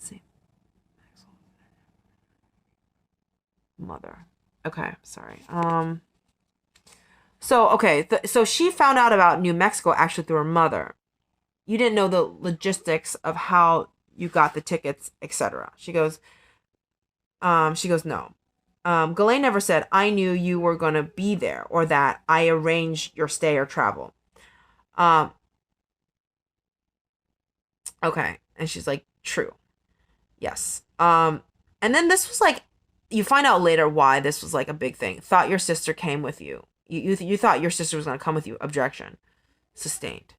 see. Mother. Okay, sorry. So she found out about New Mexico actually through her mother. You didn't know the logistics of how you got the tickets, etc. She goes, no. Ghislaine never said, I knew you were going to be there or that I arranged your stay or travel. Okay. And she's like, true. Yes. And then this was like, you find out later why this was like a big thing. Thought your sister came with you. You thought your sister was going to come with you. Objection. Sustained.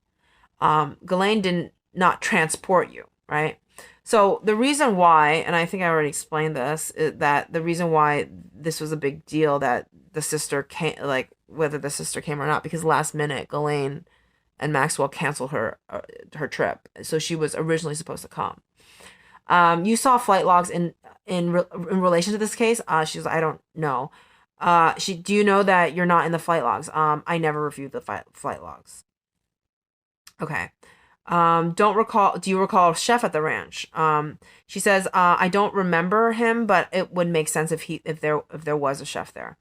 Ghislaine did not transport you, right? So the reason why, and I think I already explained this, is that the reason why this was a big deal that the sister came, like whether the sister came or not, because last minute Ghislaine and Maxwell canceled her trip, so she was originally supposed to come. You saw flight logs in relation to this case. She's like, I don't know. Do you know that you're not in the flight logs? I never reviewed the flight logs. Okay. Do you recall Chef at the ranch? She says, I don't remember him, but it would make sense if there was a chef there.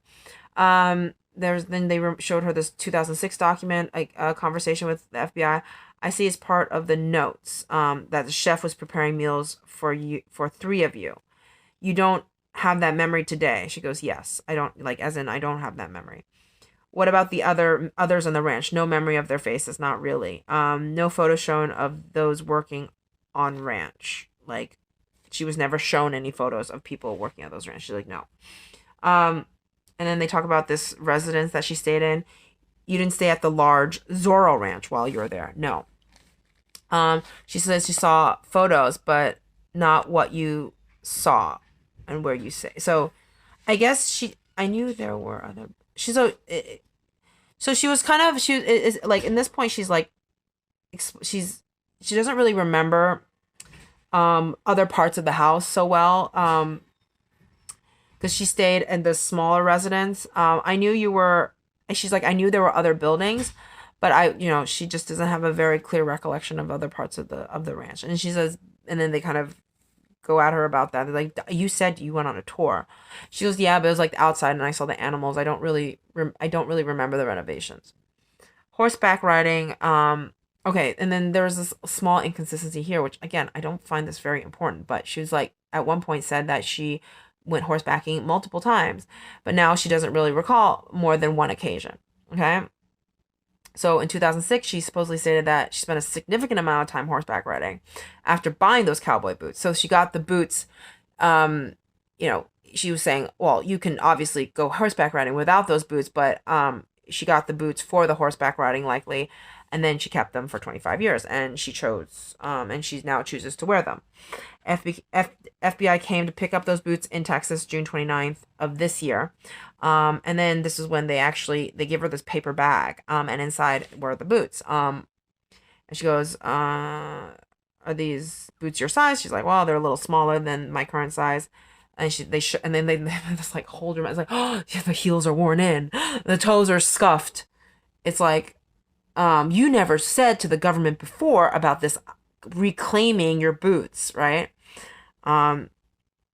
Then they showed her this 2006 document, a conversation with the FBI. I see as part of the notes, that the chef was preparing meals for three of you. You don't have that memory today. She goes, yes, I don't, like, as in I don't have that memory. What about the others on the ranch? No memory of their faces, not really. No photo shown of those working on ranch. Like, she was never shown any photos of people working at those ranch. She's like, no. and then they talk about this residence that she stayed in. You didn't stay at the large Zorro Ranch while you were there. No. She says she saw photos, but not what you saw and where you say. So, I guess I knew there were other. She's so she was kind of, she is like, in this point, she's like, she doesn't really remember, other parts of the house so well. Because she stayed in the smaller residence. I knew you were, and she's like, I knew there were other buildings, but she just doesn't have a very clear recollection of other parts of the ranch. And she says, and then they kind of go at her about that. They're like, you said you went on a tour. She goes, yeah, but it was like outside, and I saw the animals. I don't really remember the renovations. Horseback riding. Okay, and then there was this small inconsistency here, which again, I don't find this very important. But she was like, at one point said that she went horsebacking multiple times, but now she doesn't really recall more than one occasion. Okay. So in 2006, she supposedly stated that she spent a significant amount of time horseback riding after buying those cowboy boots. So she got the boots, she was saying, well, you can obviously go horseback riding without those boots, but she got the boots for the horseback riding likely, and then she kept them for 25 years, and she now chooses to wear them. FBI came to pick up those boots in Texas, June 29th of this year. And then this is when they give her this paper bag, and inside were the boots. And she goes, are these boots your size? She's like, well, they're a little smaller than my current size. And then they just like hold her. It's like, oh, yeah, the heels are worn in, the toes are scuffed. It's like, you never said to the government before about this reclaiming your boots, right?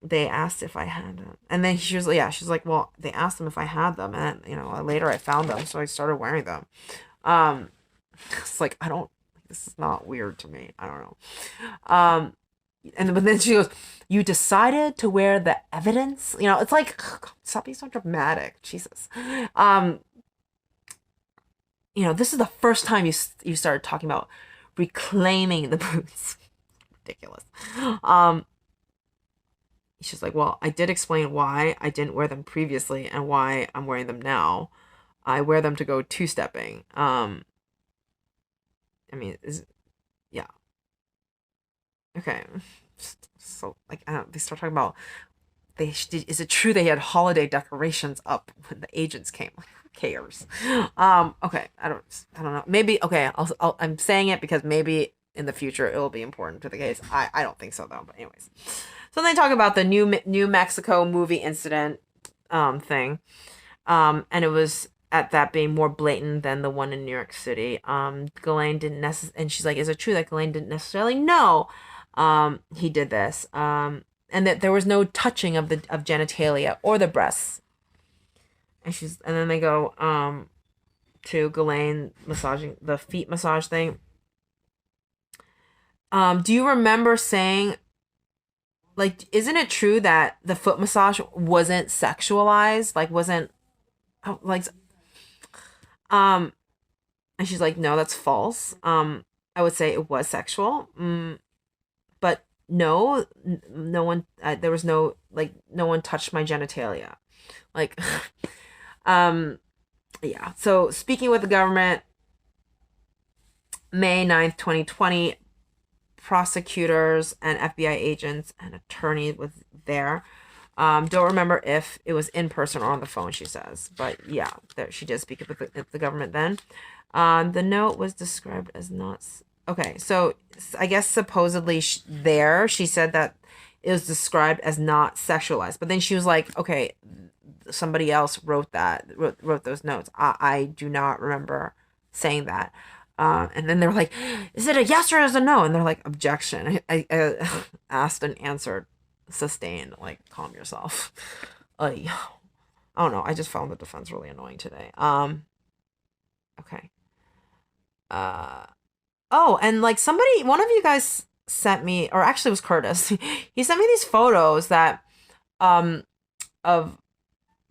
They asked if I had them, and then she's like, well, they asked them if I had them, and later I found them, so I started wearing them. It's like, this is not weird to me. I don't know. But then she goes, you decided to wear the evidence? It's like, stop being so dramatic. Jesus. This is the first time you started talking about reclaiming the boots. Ridiculous. She's like, well, I did explain why I didn't wear them previously and why I'm wearing them now. I wear them to go two-stepping. Yeah. Okay. So, like, I don't. They start talking about is it true they had holiday decorations up when the agents came? Like, who cares? Okay. I don't know. Maybe. Okay. I'm saying it because maybe in the future it will be important to the case. I don't think so though. But anyways. So they talk about the New Mexico movie incident thing, and it was at that being more blatant than the one in New York City. Ghislaine didn't and she's like, is it true that Ghislaine didn't necessarily know he did this, and that there was no touching of genitalia or the breasts. And then they go to Ghislaine massaging the feet massage thing. Do you remember saying, like, isn't it true that the foot massage wasn't sexualized? Like, wasn't, like, and she's like, no, that's false. I would say it was sexual. But no one, there was no, like, no one touched my genitalia. Like, yeah. So speaking with the government, May 9th, 2020, prosecutors and FBI agents and attorney was there. Don't remember if it was in person or on the phone, she says. But yeah, she did speak with the government then. The note was described as not... Okay, so I guess supposedly she said that it was described as not sexualized. But then she was like, okay, somebody else wrote those notes. I do not remember saying that. And then they were like, is it a yes or is it a no? And they're like, objection. I asked and answered, sustained. Like, calm yourself. I don't know. I just found the defense really annoying today. Okay. Oh, and like one of you guys sent me, or actually it was Curtis. He sent me these photos that, of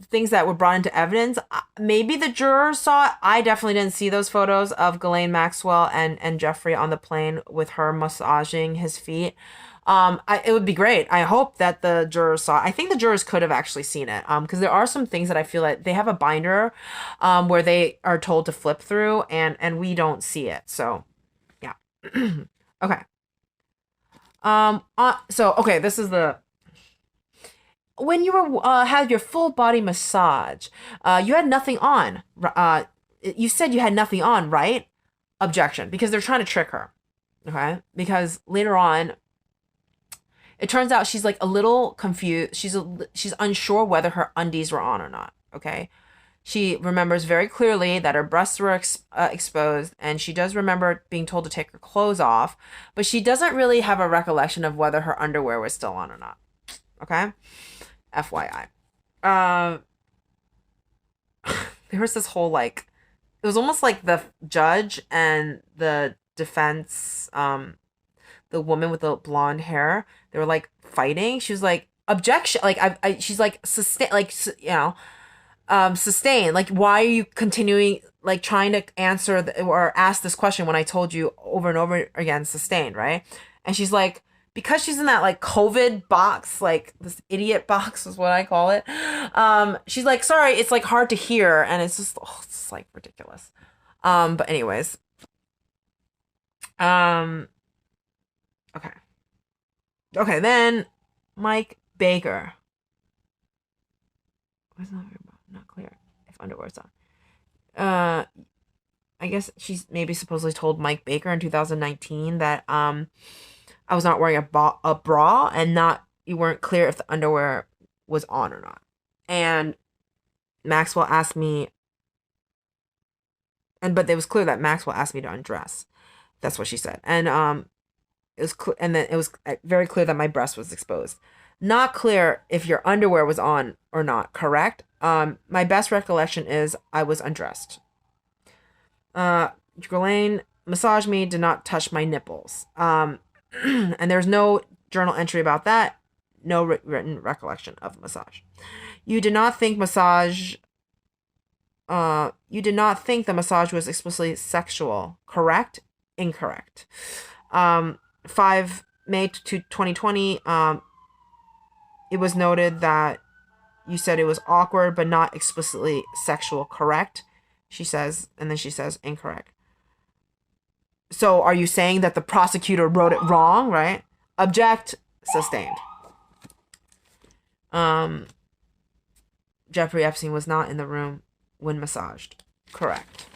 things that were brought into evidence. Maybe the jurors saw it. I definitely didn't see those photos of Ghislaine Maxwell and Jeffrey on the plane with her massaging his feet. It would be great. I hope that the jurors saw. I think the jurors could have actually seen it. Because there are some things that I feel like they have a binder, where they are told to flip through, and we don't see it. So, yeah. Okay. So okay, this is the when you were had your full body massage, you had nothing on. You said you had nothing on, right? Objection, because they're trying to trick her. Okay, because later on, it turns out she's like a little confused. She's unsure whether her undies were on or not. Okay, she remembers very clearly that her breasts were exposed, and she does remember being told to take her clothes off, but she doesn't really have a recollection of whether her underwear was still on or not. Okay, FYI. Uh, there was this whole like, it was almost like the judge and the defense, the woman with the blonde hair, they were like fighting. She was like, objection, like she's like sustain, like sustain, like why are you continuing like trying to answer or ask this question when I told you over and over again, sustained, right? And she's like, because she's in that like COVID box, like this idiot box is what I call it. She's like, sorry, it's like hard to hear, and it's just, oh, it's like ridiculous. But anyways, okay, then Mike Baker. What's not clear if underwear's on. I guess she's maybe supposedly told Mike Baker in 2019 that I was not wearing a bra, and you weren't clear if the underwear was on or not. And Maxwell asked me, but it was clear that Maxwell asked me to undress. That's what she said. And it was and then it was very clear that my breast was exposed. Not clear if your underwear was on or not, correct? My best recollection is I was undressed. Ghislaine massaged me, did not touch my nipples. And there's no journal entry about that. No written recollection of massage. You did not think you did not think the massage was explicitly sexual, correct? Incorrect. 5 May 2020, it was noted that you said it was awkward but not explicitly sexual, correct? She says, and then she says incorrect. So are you saying that the prosecutor wrote it wrong, right? Object, sustained. Jeffrey Epstein was not in the room when massaged. Correct.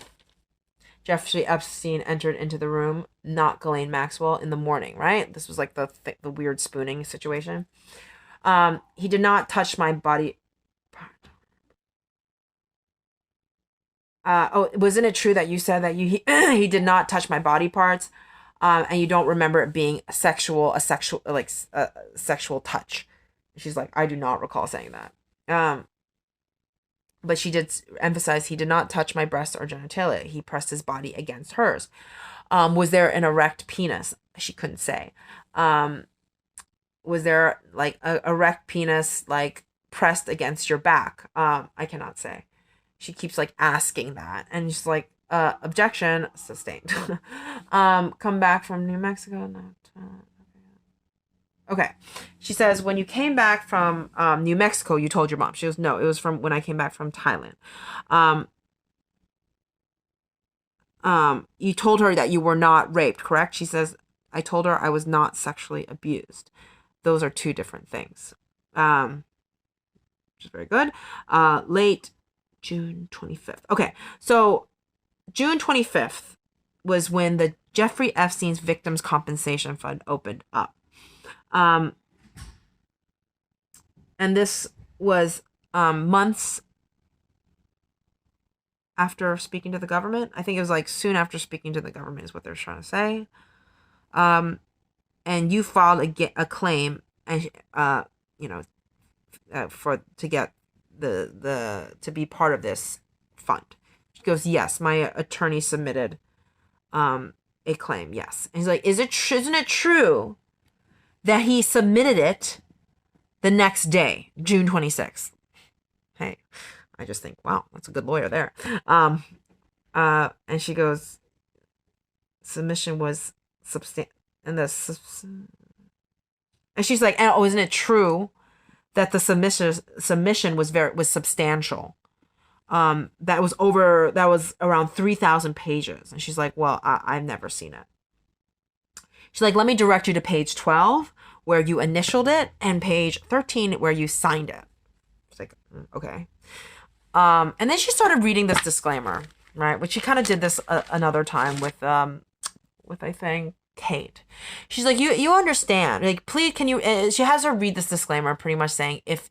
Jeffrey Epstein entered into the room, not Ghislaine Maxwell, in the morning, right? This was like the weird spooning situation. He did not touch my body. Wasn't it true that you said that he did not touch my body parts, and you don't remember it being a sexual touch? She's like, I do not recall saying that. But she did emphasize he did not touch my breasts or genitalia. He pressed his body against hers. Was there an erect penis? She couldn't say. Was there like a erect penis like pressed against your back? I cannot say. She keeps like asking that, and she's like, objection, sustained. Come back from New Mexico. Okay. She says, when you came back from New Mexico, you told your mom. She goes, no, it was from when I came back from Thailand. You told her that you were not raped, correct? She says, I told her I was not sexually abused. Those are two different things. Which is very good. Late June 25th. Okay, so June 25th was when the Jeffrey Epstein's Victims Compensation Fund opened up. And this was months after speaking to the government. I think it was like soon after speaking to the government is what they're trying to say. And you filed a claim, and to get to be part of this fund. She goes, yes, my attorney submitted a claim. Yes. And he's like, isn't it true that he submitted it the next day, June 26th? Hey, I just think, wow, that's a good lawyer there. And she goes, submission was substantial, and And she's like, oh, isn't it true that the submission was substantial? That was around 3,000 pages. And she's like, well, I've never seen it. She's like, let me direct you to page 12 where you initialed it and page 13 where you signed it. It's like, okay. And then she started reading this disclaimer, right? Which she kind of did this another time with I think Kate. She's like, you understand, like, please, can you, she has her read this disclaimer pretty much saying if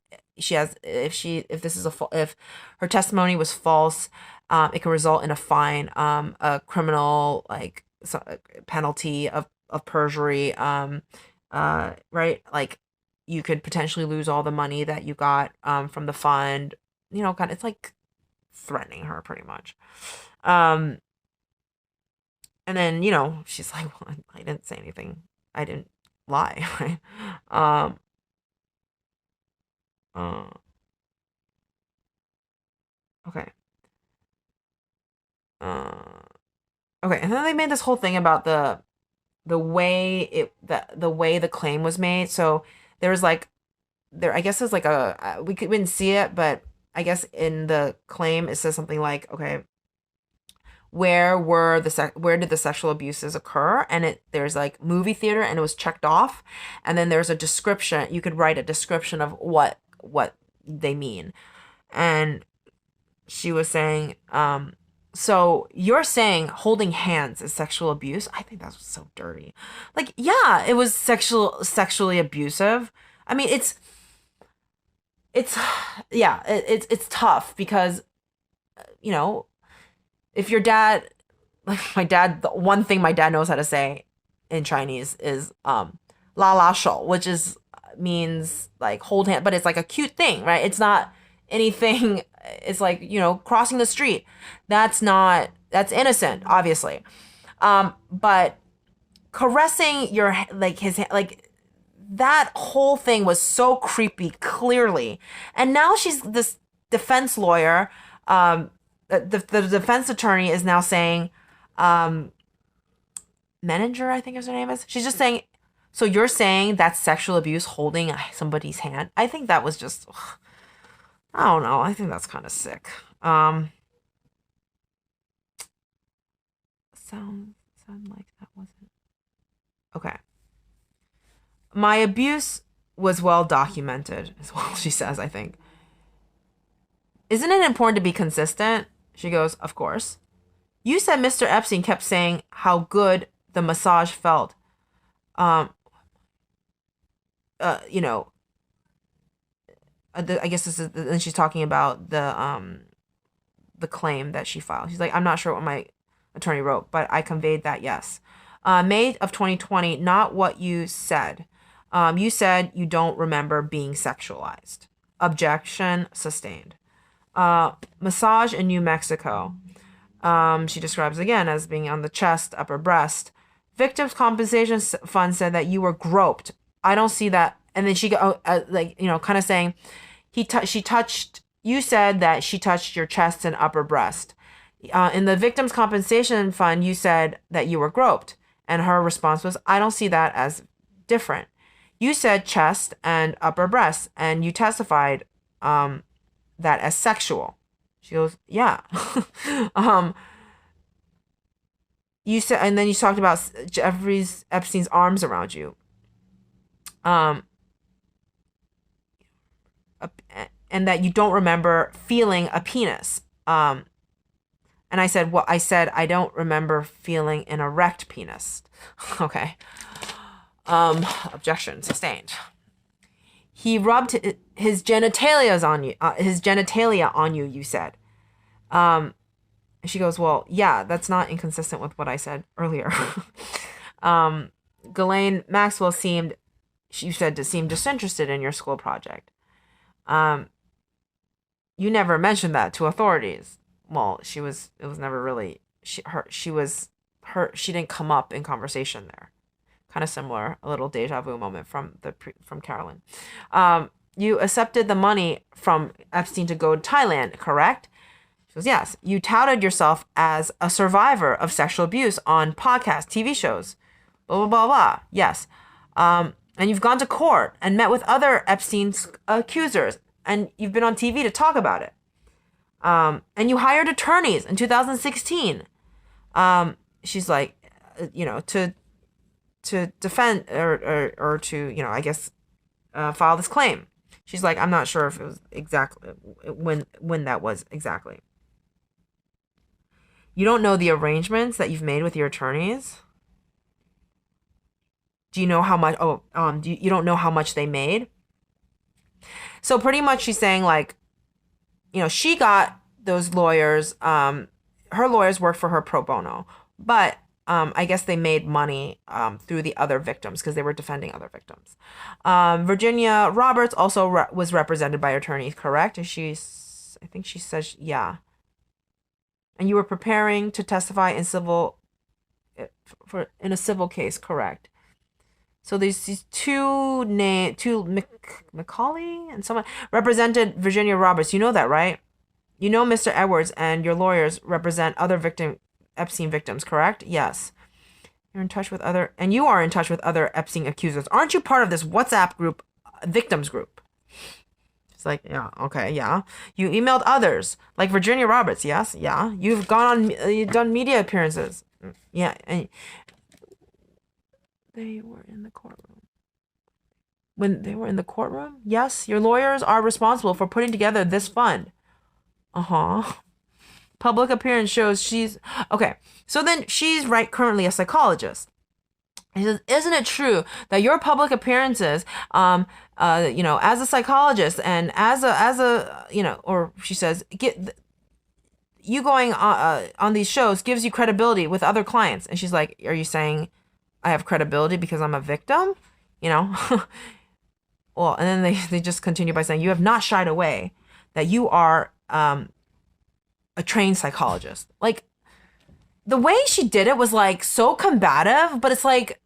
her testimony was false, it can result in a fine, a criminal penalty of perjury, right? Like, you could potentially lose all the money that you got from the fund, kind of, it's like threatening her pretty much. And then, she's like, well, I didn't say anything. I didn't lie, right? Okay. Okay, and then they made this whole thing about the way the claim was made. So there was I guess it's like we couldn't see it, but I guess in the claim it says something like, okay, where did the sexual abuses occur? And there's like movie theater, and it was checked off. And then there's a description. You could write a description of what they mean. And she was saying, so you're saying holding hands is sexual abuse? I think that was so dirty. Like, yeah, it was sexually abusive. I mean, it's tough because, if your dad, like my dad, the one thing my dad knows how to say in Chinese is la la shou, which means like hold hand, but it's like a cute thing, right? It's not anything. It's like, crossing the street. That's innocent, obviously. But caressing his that whole thing was so creepy, clearly. And now she's this defense lawyer. The defense attorney is now saying, Menninger, I think is her name is. She's just saying, so you're saying that's sexual abuse, holding somebody's hand? I think that was just, I don't know. I think that's kind of sick. Sound like that wasn't. Okay. My abuse was well documented, as well, she says, I think. Isn't it important to be consistent? She goes, of course. You said Mr. Epstein kept saying how good the massage felt. I guess this is, and she's talking about the claim that she filed. She's like, I'm not sure what my attorney wrote, but I conveyed that, yes. May of 2020, not what you said. You said you don't remember being sexualized. Objection sustained. Massage in New Mexico. She describes again as being on the chest, upper breast. Victims Compensation Fund said that you were groped. I don't see that. And then she kind of saying, you said that she touched your chest and upper breast. In the Victims Compensation Fund, you said that you were groped. And her response was, I don't see that as different. You said chest and upper breast, and you testified that as sexual. She goes, yeah. You said, and then you talked about Epstein's arms around you. And that you don't remember feeling a penis. And I said, I don't remember feeling an erect penis. Okay. Objection sustained. He rubbed his genitalia on you, you said. She goes, well, yeah, that's not inconsistent with what I said earlier. Ghislaine Maxwell seemed disinterested in your school project. You never mentioned that to authorities. Well, it was never really, she didn't come up in conversation there. Kind of similar, a little deja vu moment from Carolyn. You accepted the money from Epstein to go to Thailand, correct? She goes, yes. You touted yourself as a survivor of sexual abuse on podcasts, TV shows, blah, blah, blah, blah. Yes. And you've gone to court and met with other Epstein's accusers, and you've been on TV to talk about it. And you hired attorneys in 2016. She's like, to defend or to, I guess, file this claim. She's like, I'm not sure if it was exactly when that was exactly. You don't know the arrangements that you've made with your attorneys? Do you know how much? You don't know how much they made? So pretty much she's saying like, she got those lawyers. Her lawyers worked for her pro bono, but I guess they made money through the other victims because they were defending other victims. Virginia Roberts also was represented by attorneys, correct? And I think she says, yeah. And you were preparing to testify in a civil case, correct? So these two Macaulay and someone represented Virginia Roberts. You know that, right? You know Mr. Edwards and your lawyers represent other Epstein victims, correct? Yes. You are in touch with other Epstein accusers. Aren't you part of this WhatsApp group, victims group? It's like, yeah, okay, yeah. You emailed others, like Virginia Roberts, yes, yeah. You've done media appearances. Yeah, and they were in the courtroom. When they were in the courtroom? Yes, your lawyers are responsible for putting together this fund. Public appearance shows she's... Okay, so then she's currently a psychologist. He says, isn't it true that your public appearances, as a psychologist and as a or she says, you going on these shows gives you credibility with other clients. And she's like, are you saying I have credibility because I'm a victim? Well, and then they just continue by saying, you have not shied away that you are a trained psychologist. Like, the way she did it was like so combative, but it's like,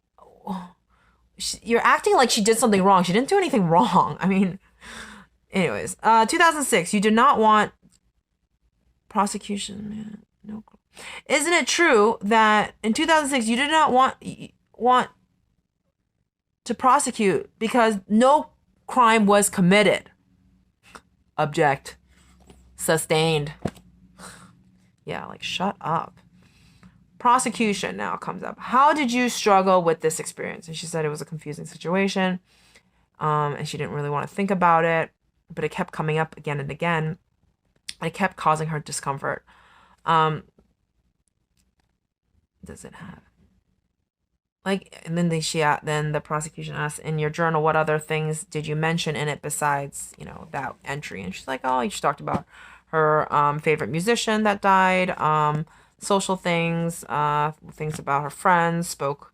you're acting like she did something wrong. She didn't do anything wrong. I mean, anyways, 2006, you did not want prosecution. No. Isn't it true that in 2006 you did not want to prosecute because no crime was committed? Object. Sustained. Yeah, like, shut up. Prosecution now comes up. How did you struggle with this experience? And she said it was a confusing situation. And she didn't really want to think about it, but it kept coming up again and again. And it kept causing her discomfort. Does it have? Like, and then then the prosecution asks, in your journal, what other things did you mention in it besides, that entry? And she's like, oh, you just talked about her favorite musician that died, social things, things about her friends, spoke.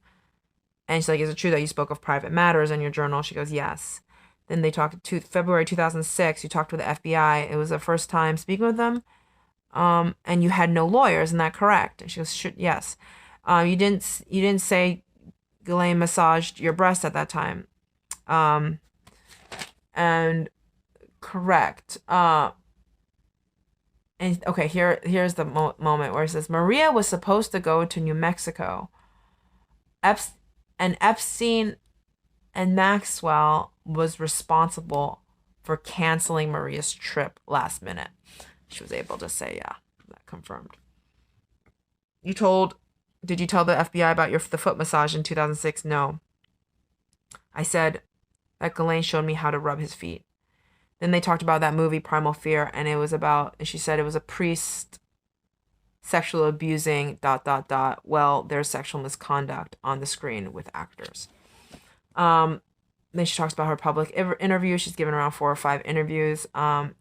And she's like, is it true that you spoke of private matters in your journal? She goes, yes. Then they talked to February 2006. You talked with the FBI. It was the first time speaking with them. And you had no lawyers. Isn't that correct? And she goes, yes. You didn't say Ghislaine massaged your breast at that time. And correct. And okay, here's the moment where it says, Maria was supposed to go to New Mexico. And Epstein and Maxwell was responsible for canceling Maria's trip last minute. She was able to say, yeah, that confirmed. Did you tell the FBI about the foot massage in 2006? No. I said that Ghislaine showed me how to rub his feet. Then they talked about that movie, Primal Fear, and she said it was a priest sexual abusing ... Well, there's sexual misconduct on the screen with actors. Then she talks about her public interview. She's given around 4 or 5 interviews. And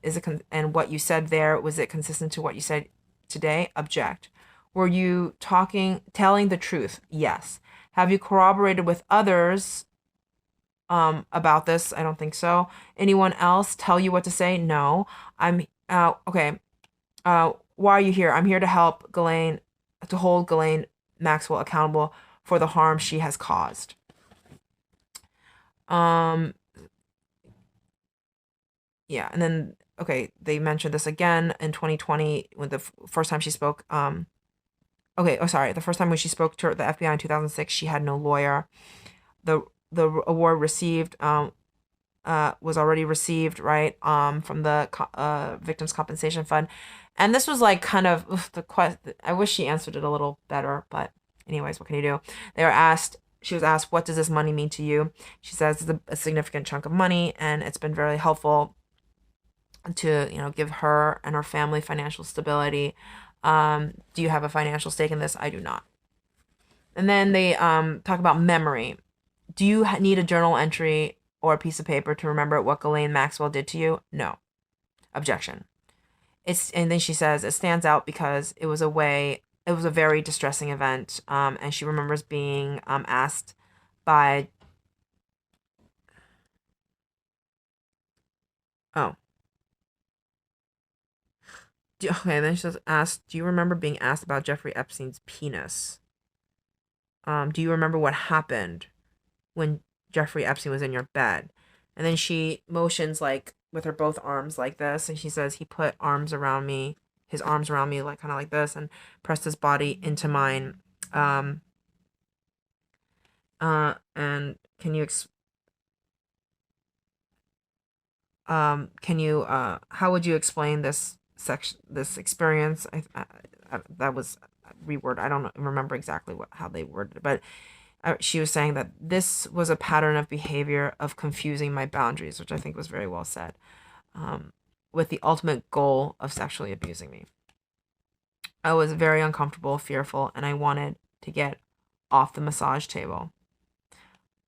what you said there, was it consistent to what you said today? Object. Were you telling the truth? Yes. Have you corroborated with others about this? I don't think so. Anyone else tell you what to say? No. Okay. Why are you here? I'm here to help Ghislaine, to hold Ghislaine Maxwell accountable for the harm she has caused. Yeah, and then, okay, they mentioned this again in 2020 when the first time she spoke. The first time when she spoke to the FBI in 2006, she had no lawyer. the award received was already received, right, from the Victims Compensation Fund. And this was like kind of I wish she answered it a little better, but anyways, what can you do? She was asked, what does this money mean to you? She says it's a significant chunk of money, and it's been very helpful to, give her and her family financial stability. Do you have a financial stake in this? I do not. And then they talk about memory. Do you need a journal entry or a piece of paper to remember what Ghislaine Maxwell did to you? No. Objection. And then she says it stands out because it was a very distressing event. And she remembers being asked by oh. Okay, then she says asked, do you remember being asked about Jeffrey Epstein's penis? Do you remember what happened when Jeffrey Epstein was in your bed? And then she motions like with her both arms like this, and she says he put his arms around me like kind of like this, and pressed his body into mine. And how would you explain this experience? That was reword. I don't remember exactly how they worded it, but she was saying that this was a pattern of behavior of confusing my boundaries, which I think was very well said, with the ultimate goal of sexually abusing me. I was very uncomfortable, fearful, and I wanted to get off the massage table.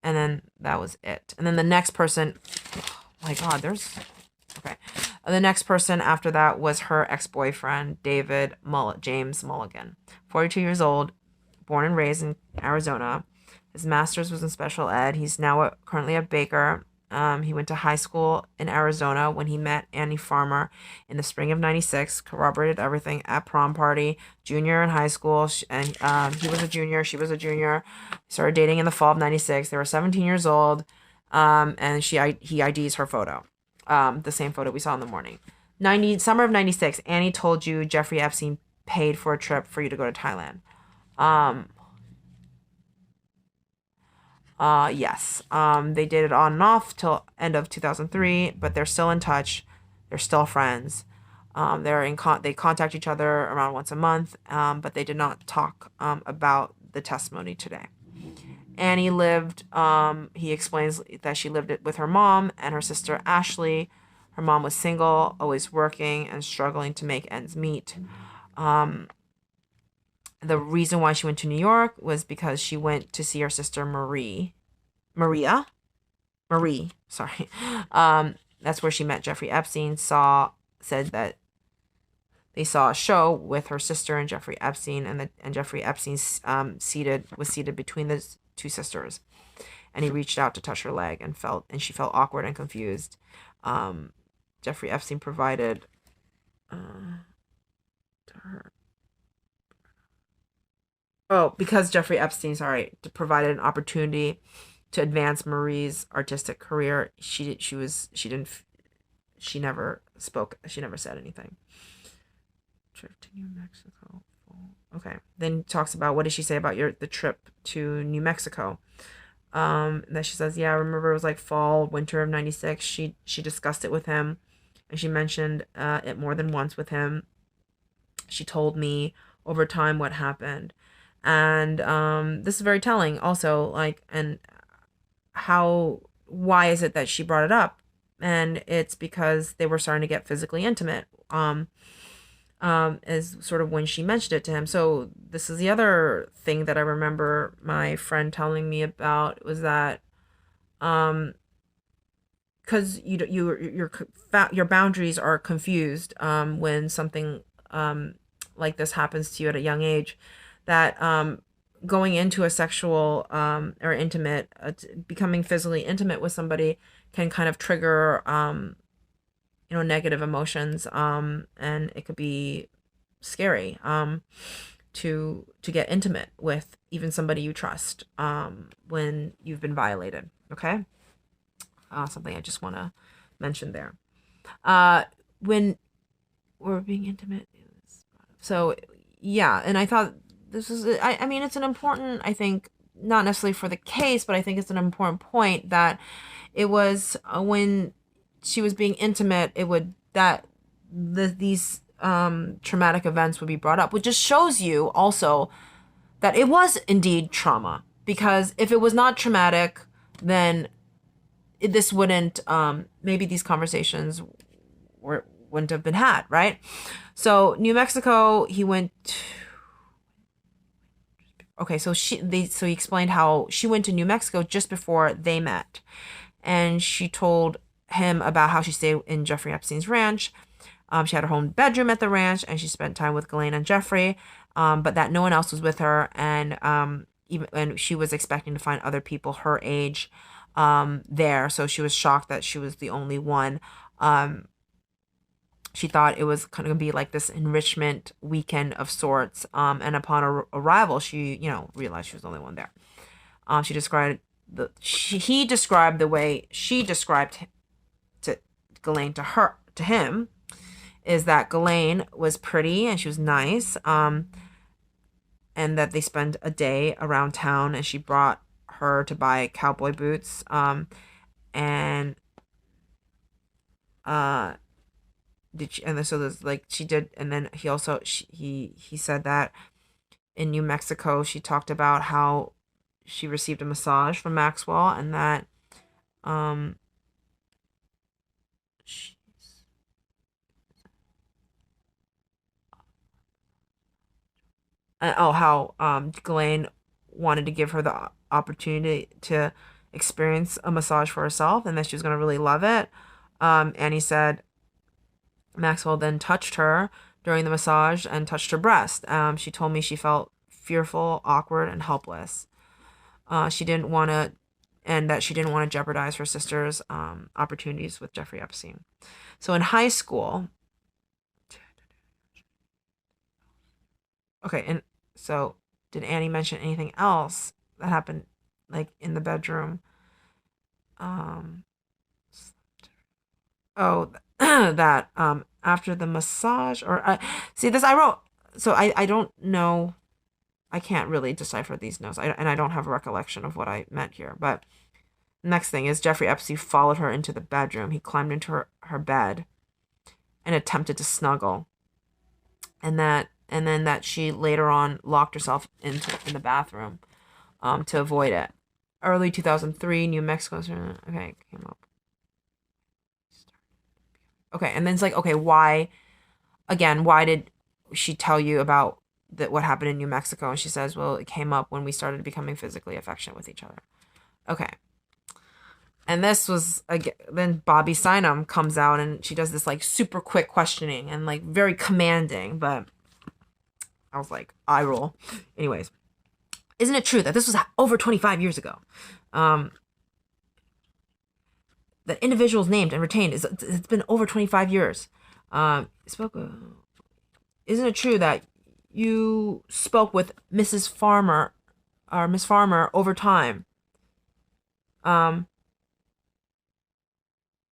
And then that was it. And then the next person, oh my God, okay. The next person after that was her ex-boyfriend, James Mulligan, 42 years old, born and raised in Arizona. His master's was in special ed. He's now currently a baker. He went to high school in Arizona when he met Annie Farmer in the spring of '96, corroborated everything at prom party, junior in high school, and he was a junior, she was a junior. Started dating in the fall of '96. They were 17 years old, and he IDs her photo, the same photo we saw in the morning. Summer of '96, Annie told you Jeffrey Epstein paid for a trip for you to go to Thailand. Yes. They dated on and off till end of 2003, but they're still in touch. They're still friends. They contact each other around once a month, but they did not talk about the testimony today. Annie lived, he explains that she lived with her mom and her sister Ashley. Her mom was single, always working and struggling to make ends meet. The reason why she went to New York was because she went to see her sister Marie, sorry. That's where she met Jeffrey Epstein. Said that they saw a show with her sister and Jeffrey Epstein, and Jeffrey Epstein was seated between the two sisters, and he reached out to touch her leg and she felt awkward and confused. Jeffrey Epstein provided to her. Oh, because Jeffrey Epstein, provided an opportunity to advance Marie's artistic career. She never spoke. She never said anything. Trip to New Mexico. Okay. Then talks about, what did she say about the trip to New Mexico? That she says, yeah, I remember it was like fall, winter of '96. She discussed it with him, and she mentioned it more than once with him. She told me over time what happened. And this is very telling also, and why is it that she brought it up? And it's because they were starting to get physically intimate, is sort of when she mentioned it to him. So this is the other thing that I remember my friend telling me about, was that because your boundaries are confused when something like this happens to you at a young age, that going into a sexual or intimate, becoming physically intimate with somebody can kind of trigger, negative emotions, and it could be scary to get intimate with even somebody you trust when you've been violated. Okay, something I just want to mention there. When we're being intimate, so yeah, and I thought this is, I mean, it's an important, I think, not necessarily for the case, but I think it's an important point that it was when she was being intimate, it would that these traumatic events would be brought up, which just shows you also that it was indeed trauma. Because if it was not traumatic, then this wouldn't maybe these conversations wouldn't have been had, right? So New Mexico, he went to, okay, so he explained how she went to New Mexico just before they met, and she told him about how she stayed in Jeffrey Epstein's ranch. She had her own bedroom at the ranch, and she spent time with Ghislaine and Jeffrey, but that no one else was with her, and she was expecting to find other people her age there, so she was shocked that she was the only one. She thought it was going to be like this enrichment weekend of sorts, and upon arrival, she realized she was the only one there. He described the way she described to Ghislaine to him is that Ghislaine was pretty and she was nice, and that they spent a day around town, and she brought her to buy cowboy boots, and so there's like she did, and then he said that in New Mexico she talked about how she received a massage from Maxwell, and that how Ghislaine wanted to give her the opportunity to experience a massage for herself, and that she was going to really love it. And he said Maxwell then touched her during the massage and touched her breast. She told me she felt fearful, awkward, and helpless. She didn't want to jeopardize her sister's opportunities with Jeffrey Epstein. So in high school, okay, and so did Annie mention anything else that happened, like in the bedroom? That after the massage, or see this I wrote, so I don't know, I can't really decipher these notes, and I don't have a recollection of what I meant here. But next thing is Jeffrey Epstein followed her into the bedroom. He climbed into her bed and attempted to snuggle, and then that she later on locked herself in the bathroom to avoid it. Early 2003, New Mexico. Okay, came up. Okay, and then it's like, okay, why did she tell you about what happened in New Mexico? And she says, well, it came up when we started becoming physically affectionate with each other. Okay. And this was, then Bobby Sinem comes out, and she does this like super quick questioning and like very commanding, but I was like, eye roll. Anyways, isn't it true that this was over 25 years ago? That individuals named and retained it's been over 25 years. Isn't it true that you spoke with Mrs. Farmer or Miss Farmer over time? And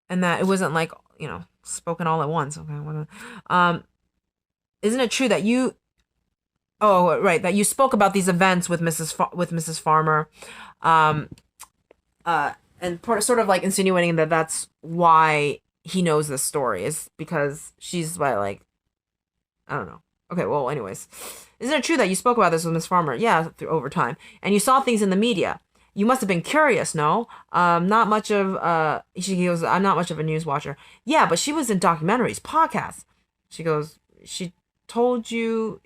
that it wasn't like, spoken all at once. Okay. Isn't it true that you that you spoke about these events with Mrs. Farmer, and sort of like insinuating that that's why he knows this story, is because she's like, I don't know. Okay, well, anyways, isn't it true that you spoke about this with Miss Farmer? Yeah, over time, and you saw things in the media. You must have been curious, no? Not much of she goes, I'm not much of a news watcher. Yeah, but she was in documentaries, podcasts. She goes, she told you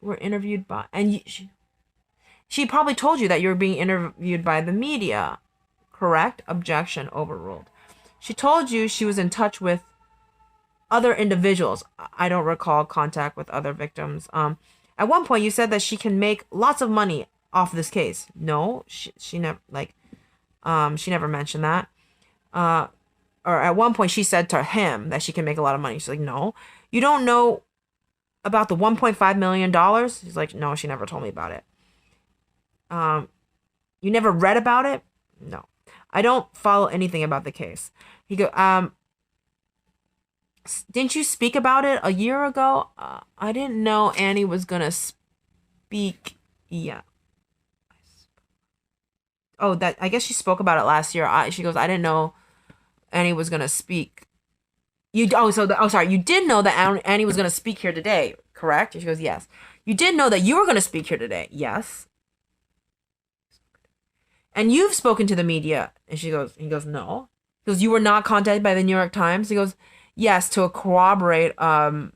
were interviewed by, and she probably told you that you were being interviewed by the media. Correct? Objection overruled. She told you she was in touch with other individuals. I don't recall contact with other victims. At one point you said that she can make lots of money off this case. No, she never she never mentioned that. Or at one point she said to him that she can make a lot of money. She's like, no, you don't know about the $1.5 million? He's like, no, she never told me about it. You never read about it? No, I don't follow anything about the case. He go, didn't you speak about it a year ago? I didn't know Annie was gonna speak. Yeah, oh, that I guess she spoke about it last year. She goes, I didn't know Annie was gonna speak. Sorry, you did know that Annie was gonna speak here today, correct? And she goes, yes. You did know that you were gonna speak here today, yes. And you've spoken to the media. And he goes, no. He goes, you were not contacted by the New York Times? He goes, yes, to corroborate a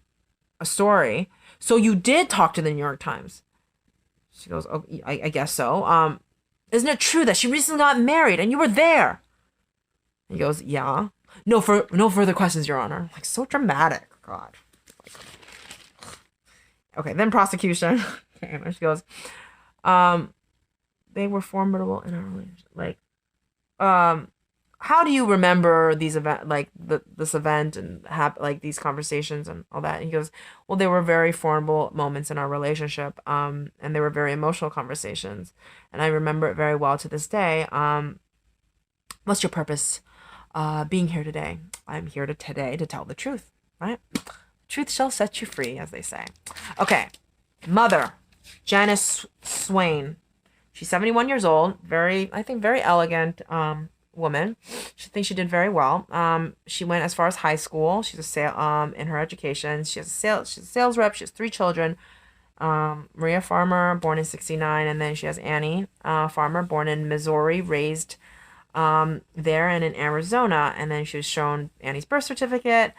story. So you did talk to the New York Times. She goes, oh, I guess so. Isn't it true that she recently got married and you were there? He goes, yeah. No further questions, Your Honor. Like, so dramatic. God. Okay, then prosecution. Okay, and she goes, they were formidable in our relationship. Like, how do you remember these this event and like these conversations and all that? And he goes, well, they were very formidable moments in our relationship, and they were very emotional conversations, and I remember it very well to this day. What's your purpose, being here today? I'm here today to tell the truth, right? Truth shall set you free, as they say. Okay, mother, Janice Swain. She's 71 years old, very elegant woman. She thinks she did very well. She went as far as high school. She's in her education. She's a sales rep. She has 3 children. Maria Farmer, born in 1969, and then she has Annie Farmer, born in Missouri, raised there and in Arizona. And then she was shown Annie's birth certificate.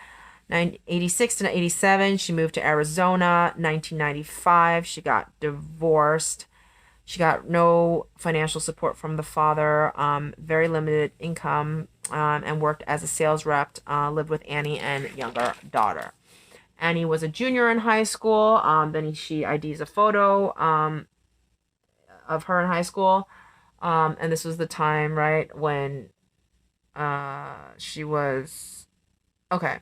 1986 to 1987, she moved to Arizona. 1995, she got divorced. She got no financial support from the father, very limited income, and worked as a sales rep, lived with Annie and younger daughter. Annie was a junior in high school. Then she IDs a photo of her in high school. And this was the time, right, when she was, okay.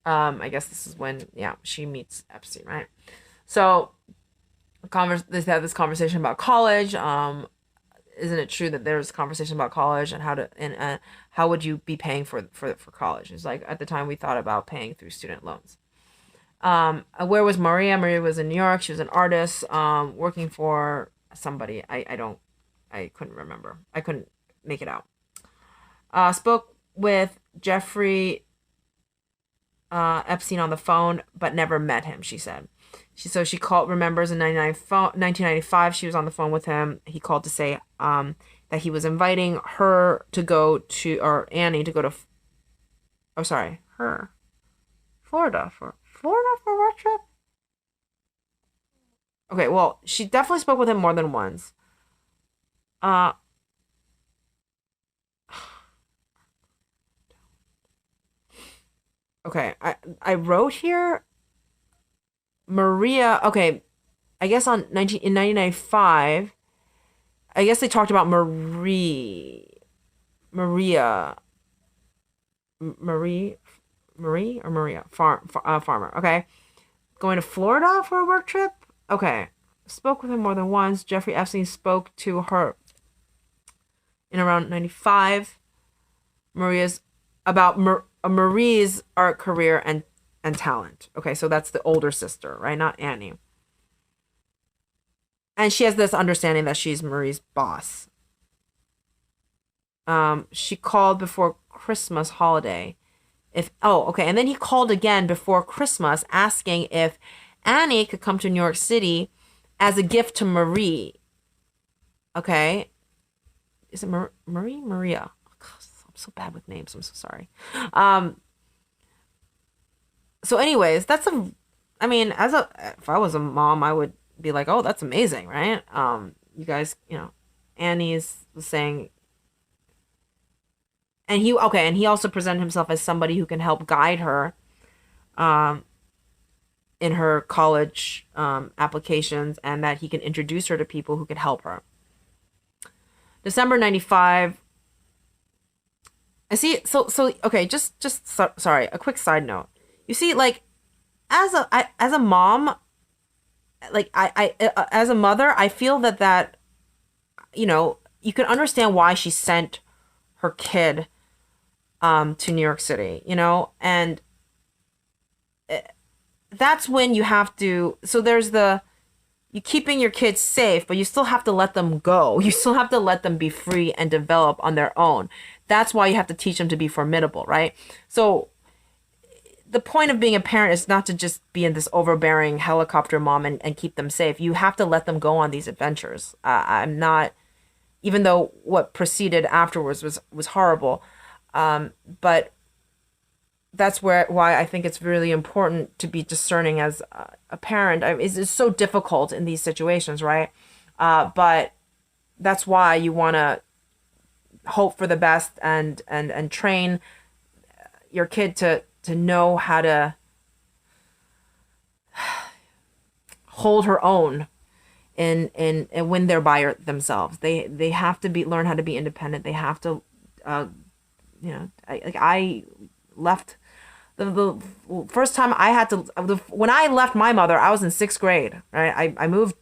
I guess this is when, yeah, she meets Epstein, right? So they had this conversation about college. Isn't it true that there's a conversation about college and how would you be paying for college? It's like, at the time we thought about paying through student loans. Where was Maria? Maria was in New York. She was an artist, working for somebody. I couldn't remember. I couldn't make it out. Spoke with Jeffrey Epstein on the phone, but never met him, she said. She remembers in 1995, she was on the phone with him. He called to say that he was inviting her to go to, or Annie to go to, Florida for a work trip? Okay, well, she definitely spoke with him more than once. Okay, I wrote here Maria. Okay, I guess in 1995, I guess they talked about Marie Farmer. Okay, going to Florida for a work trip. Okay, spoke with him more than once. Jeffrey Epstein spoke to her in around 95. Marie's art career and talent. Okay, so that's the older sister, right? Not Annie. And she has this understanding that she's Marie's boss. She called before Christmas holiday. And then he called again before Christmas asking if Annie could come to New York City as a gift to Marie. Okay. Is it Marie? Maria. Oh, God, I'm so bad with names. I'm so sorry. So anyways, if I was a mom, I would be like, oh, that's amazing, right? You guys, Annie was saying, and he also presented himself as somebody who can help guide her, in her college, applications, and that he can introduce her to people who could help her. December 95. I see. So okay. Sorry. A quick side note. You see, like, as a mom, like as a mother, I feel that you can understand why she sent her kid to New York City, and that's when you have to. So there's the you keeping your kids safe, but you still have to let them go. You still have to let them be free and develop on their own. That's why you have to teach them to be formidable, right? So the point of being a parent is not to just be in this overbearing helicopter mom and keep them safe. You have to let them go on these adventures. I'm not, even though what proceeded afterwards was horrible, but that's why I think it's really important to be discerning as a parent. I mean, it's so difficult in these situations, right? But that's why you want to hope for the best and train your kid to know how to hold her own and when they're by themselves. They have to learn how to be independent. They have to, I left the first time I had to, when I left my mother, I was in 6th grade, right? I moved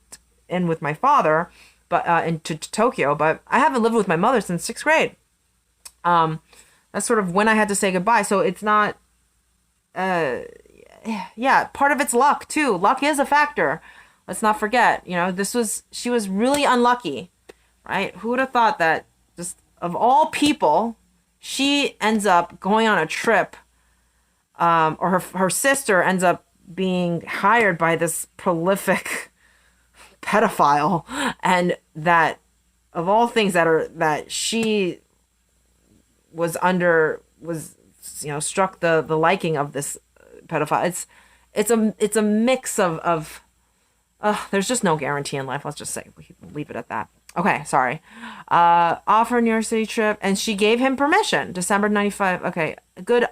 in with my father, but into Tokyo, but I haven't lived with my mother since 6th grade. That's sort of when I had to say goodbye. So it's not, part of it's luck too. Luck is a factor. Let's not forget, she was really unlucky, right? Who would have thought that just of all people, she ends up going on a trip, or her sister ends up being hired by this prolific pedophile, and that of all things that she was struck the liking of this pedophile. It's a mix of there's just no guarantee in life. Let's just say leave it at that. Okay, sorry. Off her New York City trip, and she gave him permission. December 95. Okay, a good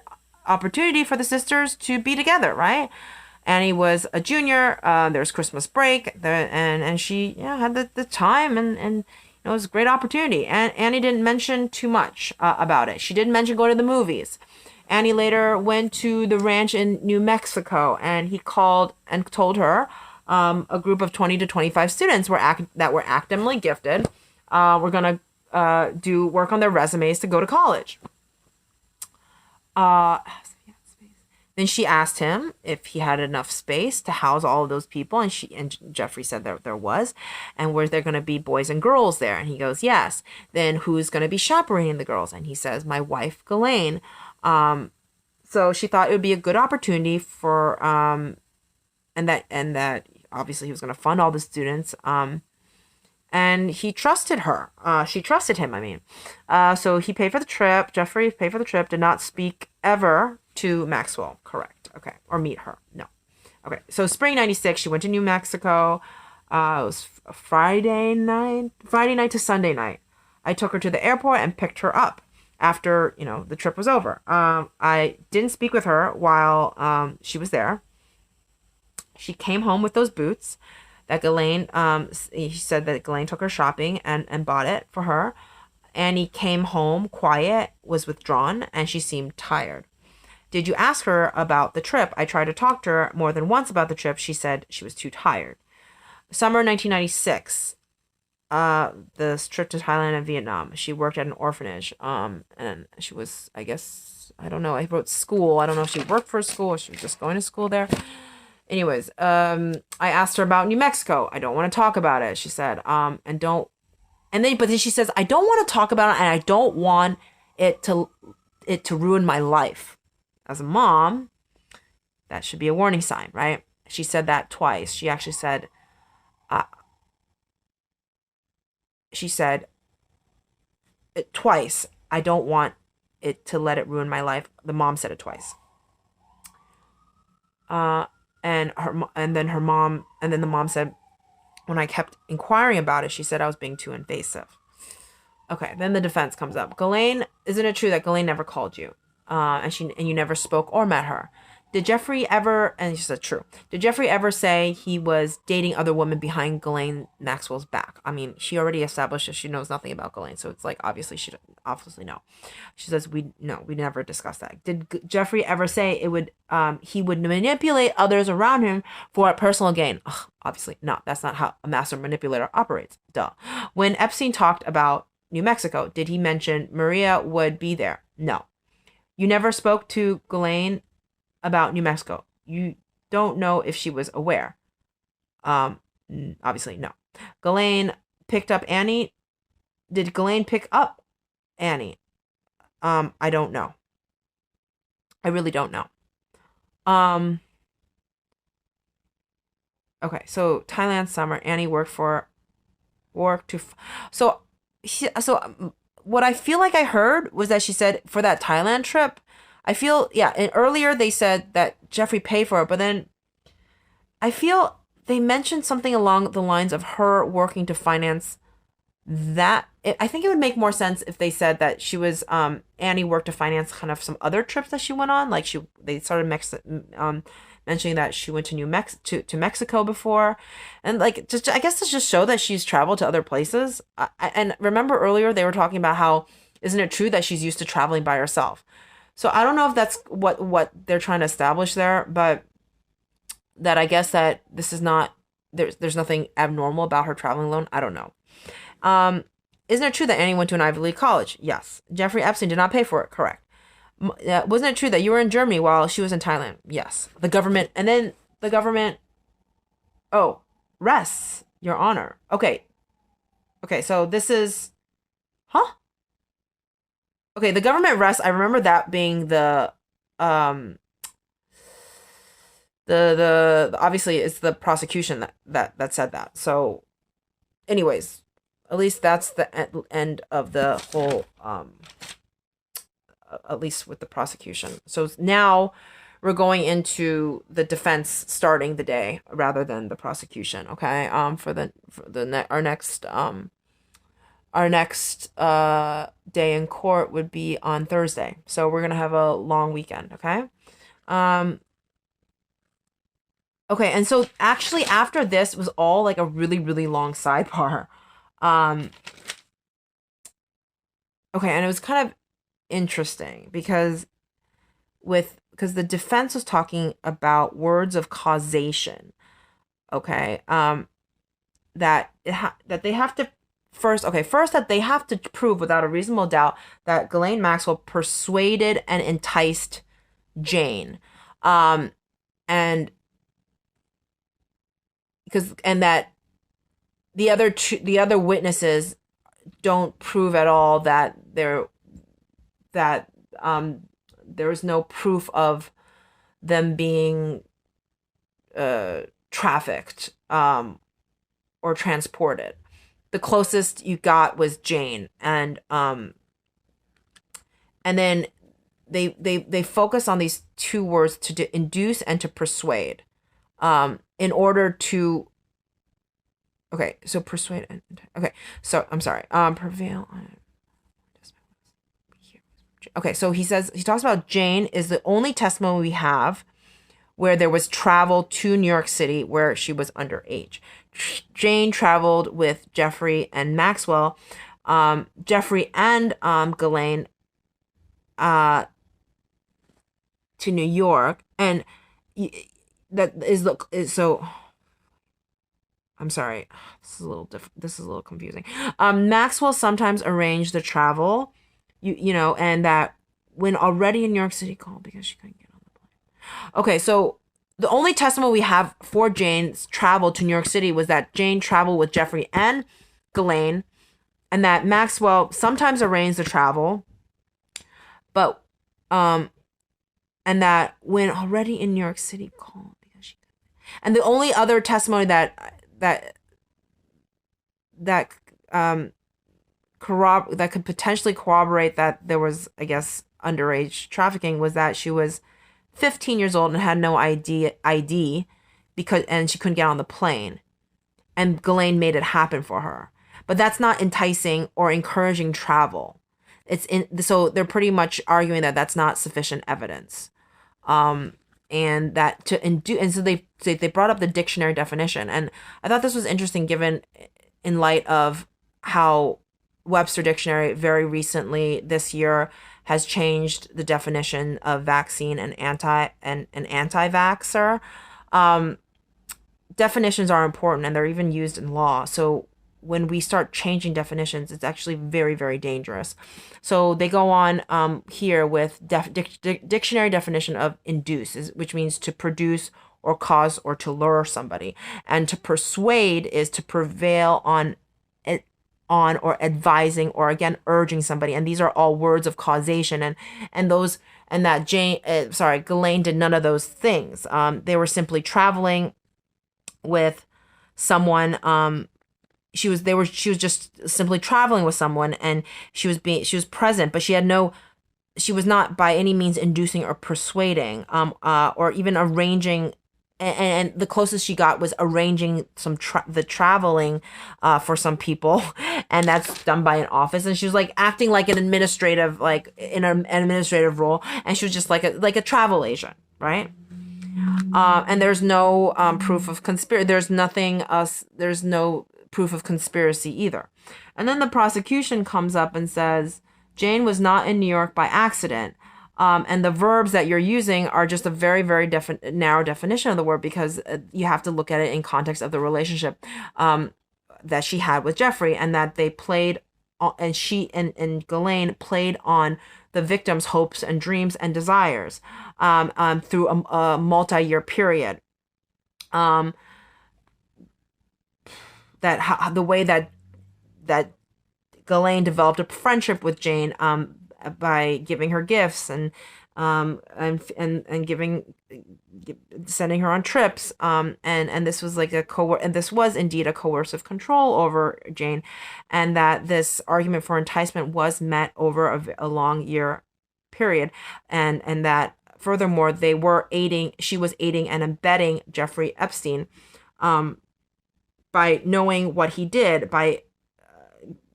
opportunity for the sisters to be together, right? Annie was a junior. There's Christmas break, and she had the time, and it was a great opportunity. And Annie didn't mention too much about it. She didn't mention going to the movies. Annie later went to the ranch in New Mexico, and he called and told her a group of 20 to 25 students that were academically gifted were going to do work on their resumes to go to college. Then she asked him if he had enough space to house all of those people, and Jeffrey said there was. And were there going to be boys and girls there? And he goes, yes. Then who's going to be chaperoning the girls? And he says, my wife, Ghislaine. So she thought it would be a good opportunity for, and that obviously he was going to fund all the students. And he trusted her. She trusted him, I mean. So he paid for the trip. Jeffrey paid for the trip, did not speak ever to Maxwell. Correct. Okay. Or meet her. No. Okay. So spring 96, she went to New Mexico. It was Friday night to Sunday night. I took her to the airport and picked her up after, the trip was over. I didn't speak with her while she was there. She came home with those boots that Ghislaine, he said that Ghislaine took her shopping and bought it for her. Annie came home quiet, was withdrawn, and she seemed tired. Did you ask her about the trip? I tried to talk to her more than once about the trip. She said she was too tired. Summer 1996, the trip to Thailand and Vietnam. She worked at an orphanage, and she was, I guess, I don't know, I wrote school. I don't know if she worked for a school or she was just going to school there. Anyways, I asked her about New Mexico. I don't want to talk about it, she said. But then she says, I don't want to talk about it, and I don't want it to ruin my life. As a mom, that should be a warning sign, right? She said that twice. She actually said, twice, I don't want it to let it ruin my life. The mom said it twice. And then the mom said, when I kept inquiring about it, she said I was being too invasive. Okay, then the defense comes up. Ghislaine, isn't it true that Ghislaine never called you? And you never spoke or met her? Did Jeffrey ever, and she said true, did Jeffrey ever say he was dating other women behind Ghislaine Maxwell's back? I mean, she already established that she knows nothing about Ghislaine, so it's like, obviously no. She says, we never discussed that. Did Jeffrey ever say he would manipulate others around him for personal gain? Ugh, obviously not. That's not how a master manipulator operates. Duh. When Epstein talked about New Mexico, did he mention Maria would be there? No. You never spoke to Ghislaine about New Mexico. You don't know if she was aware. Obviously, no. Ghislaine picked up Annie. Did Ghislaine pick up Annie? I don't know. I really don't know. Um, okay, so Thailand summer, Annie worked to, so what I feel like I heard was that she said for that Thailand trip, I feel, yeah, and earlier they said that Jeffrey paid for it, but then I feel they mentioned something along the lines of her working to finance that. I think it would make more sense if they said that she was Annie worked to finance kind of some other trips that she went on, like they started mentioning that she went to to Mexico before, and like just I guess to just show that she's traveled to other places. And remember earlier they were talking about how isn't it true that she's used to traveling by herself? So I don't know if that's what they're trying to establish there, but that I guess that this is not there's nothing abnormal about her traveling alone. I don't know. Um, isn't it true that Annie went to an Ivy League college? Yes. Jeffrey Epstein did not pay for it. Correct. Wasn't it true that you were in Germany while she was in Thailand? Yes. The government, and then the government, oh, rests, Your Honor. Okay. Okay, so this is, huh? Okay, the government rests. I remember that being um, obviously it's the prosecution that said that. So, anyways, at least that's the end of the whole at least with the prosecution. So now we're going into the defense starting the day rather than the prosecution. Okay. Our next day in court would be on Thursday. So we're gonna have a long weekend. Okay. Um. Okay. And so actually after this was all like a really really long sidebar. Um. Okay, and it was kind of interesting because the defense was talking about words of causation. Okay, that that they have to first that they have to prove without a reasonable doubt that Ghislaine Maxwell persuaded and enticed Jane, and that the other witnesses don't prove at all that that there is no proof of them being trafficked or transported. The closest you got was Jane, and then they focus on these two words to induce and to persuade, in order to. Okay, so persuade. Okay, so I'm sorry. Prevail on. Okay, so he talks about Jane is the only testimony we have where there was travel to New York City where she was underage. Jane traveled with Jeffrey and Maxwell, Jeffrey and Ghislaine, to New York, and that is so. I'm sorry, this is a little different. This is a little confusing. Maxwell sometimes arranged the travel, you know, and that when already in New York City called because she couldn't get on the plane. Okay, so the only testimony we have for Jane's travel to New York City was that Jane traveled with Jeffrey and Ghislaine, and that Maxwell sometimes arranged the travel, but and that when already in New York City called because she couldn't. And the only other testimony that could potentially corroborate that there was, I guess, underage trafficking was that she was 15 years old and had no ID and she couldn't get on the plane, and Ghislaine made it happen for her. But that's not enticing or encouraging travel. So they're pretty much arguing that that's not sufficient evidence. And that to induce, and so they brought up the dictionary definition, and I thought this was interesting given in light of how Webster Dictionary very recently this year has changed the definition of vaccine and anti-vaxxer. Definitions are important and they're even used in law. So when we start changing definitions, it's actually very, very dangerous. So they go on here with dictionary definition of induce, which means to produce or cause or to lure somebody. And to persuade is to prevail on or advising or again urging somebody. And these are all words of causation. And those and that Ghislaine did none of those things. They were simply traveling with someone. She was just simply traveling with someone, and she was present, but she was not by any means inducing or persuading, or even arranging. And the closest she got was arranging the traveling for some people, and that's done by an office. And she was like acting like an administrative, like in an administrative role, and she was just like a travel agent, right? And there's no proof of conspiracy. There's nothing else. There's no proof of conspiracy either. And then the prosecution comes up and says Jane was not in New York by accident. And the verbs that you're using are just a very, very narrow definition of the word, because you have to look at it in context of the relationship that she had with Jeffrey, and that they played, and she and Ghislaine played on the victim's hopes and dreams and desires through a multi-year period. The way that Ghislaine developed a friendship with Jane by giving her gifts and sending her on trips, and this was like this was indeed a coercive control over Jane, and that this argument for enticement was met over a long year period, and that furthermore she was aiding and abetting Jeffrey Epstein by knowing what he did, by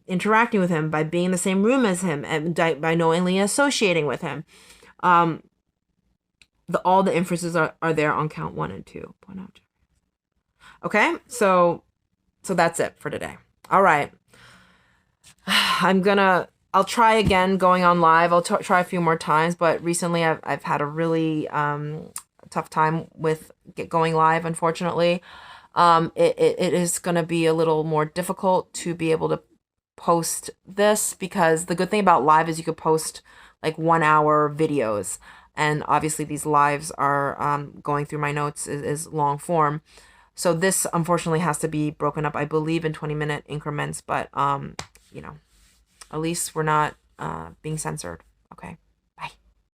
interacting with him, by being in the same room as him, and by knowingly associating with him. All the inferences are there on count 1 and 2. Okay, so that's it for today. All right. I'll try again going on live. I'll try a few more times, but recently I've had a really tough time with going live, unfortunately. It is going to be a little more difficult to be able to post this, because the good thing about live is you could post like 1 hour videos, and obviously these lives are going through my notes is long form, so this unfortunately has to be broken up, I believe, in 20-minute increments, but at least we're not being censored. Okay,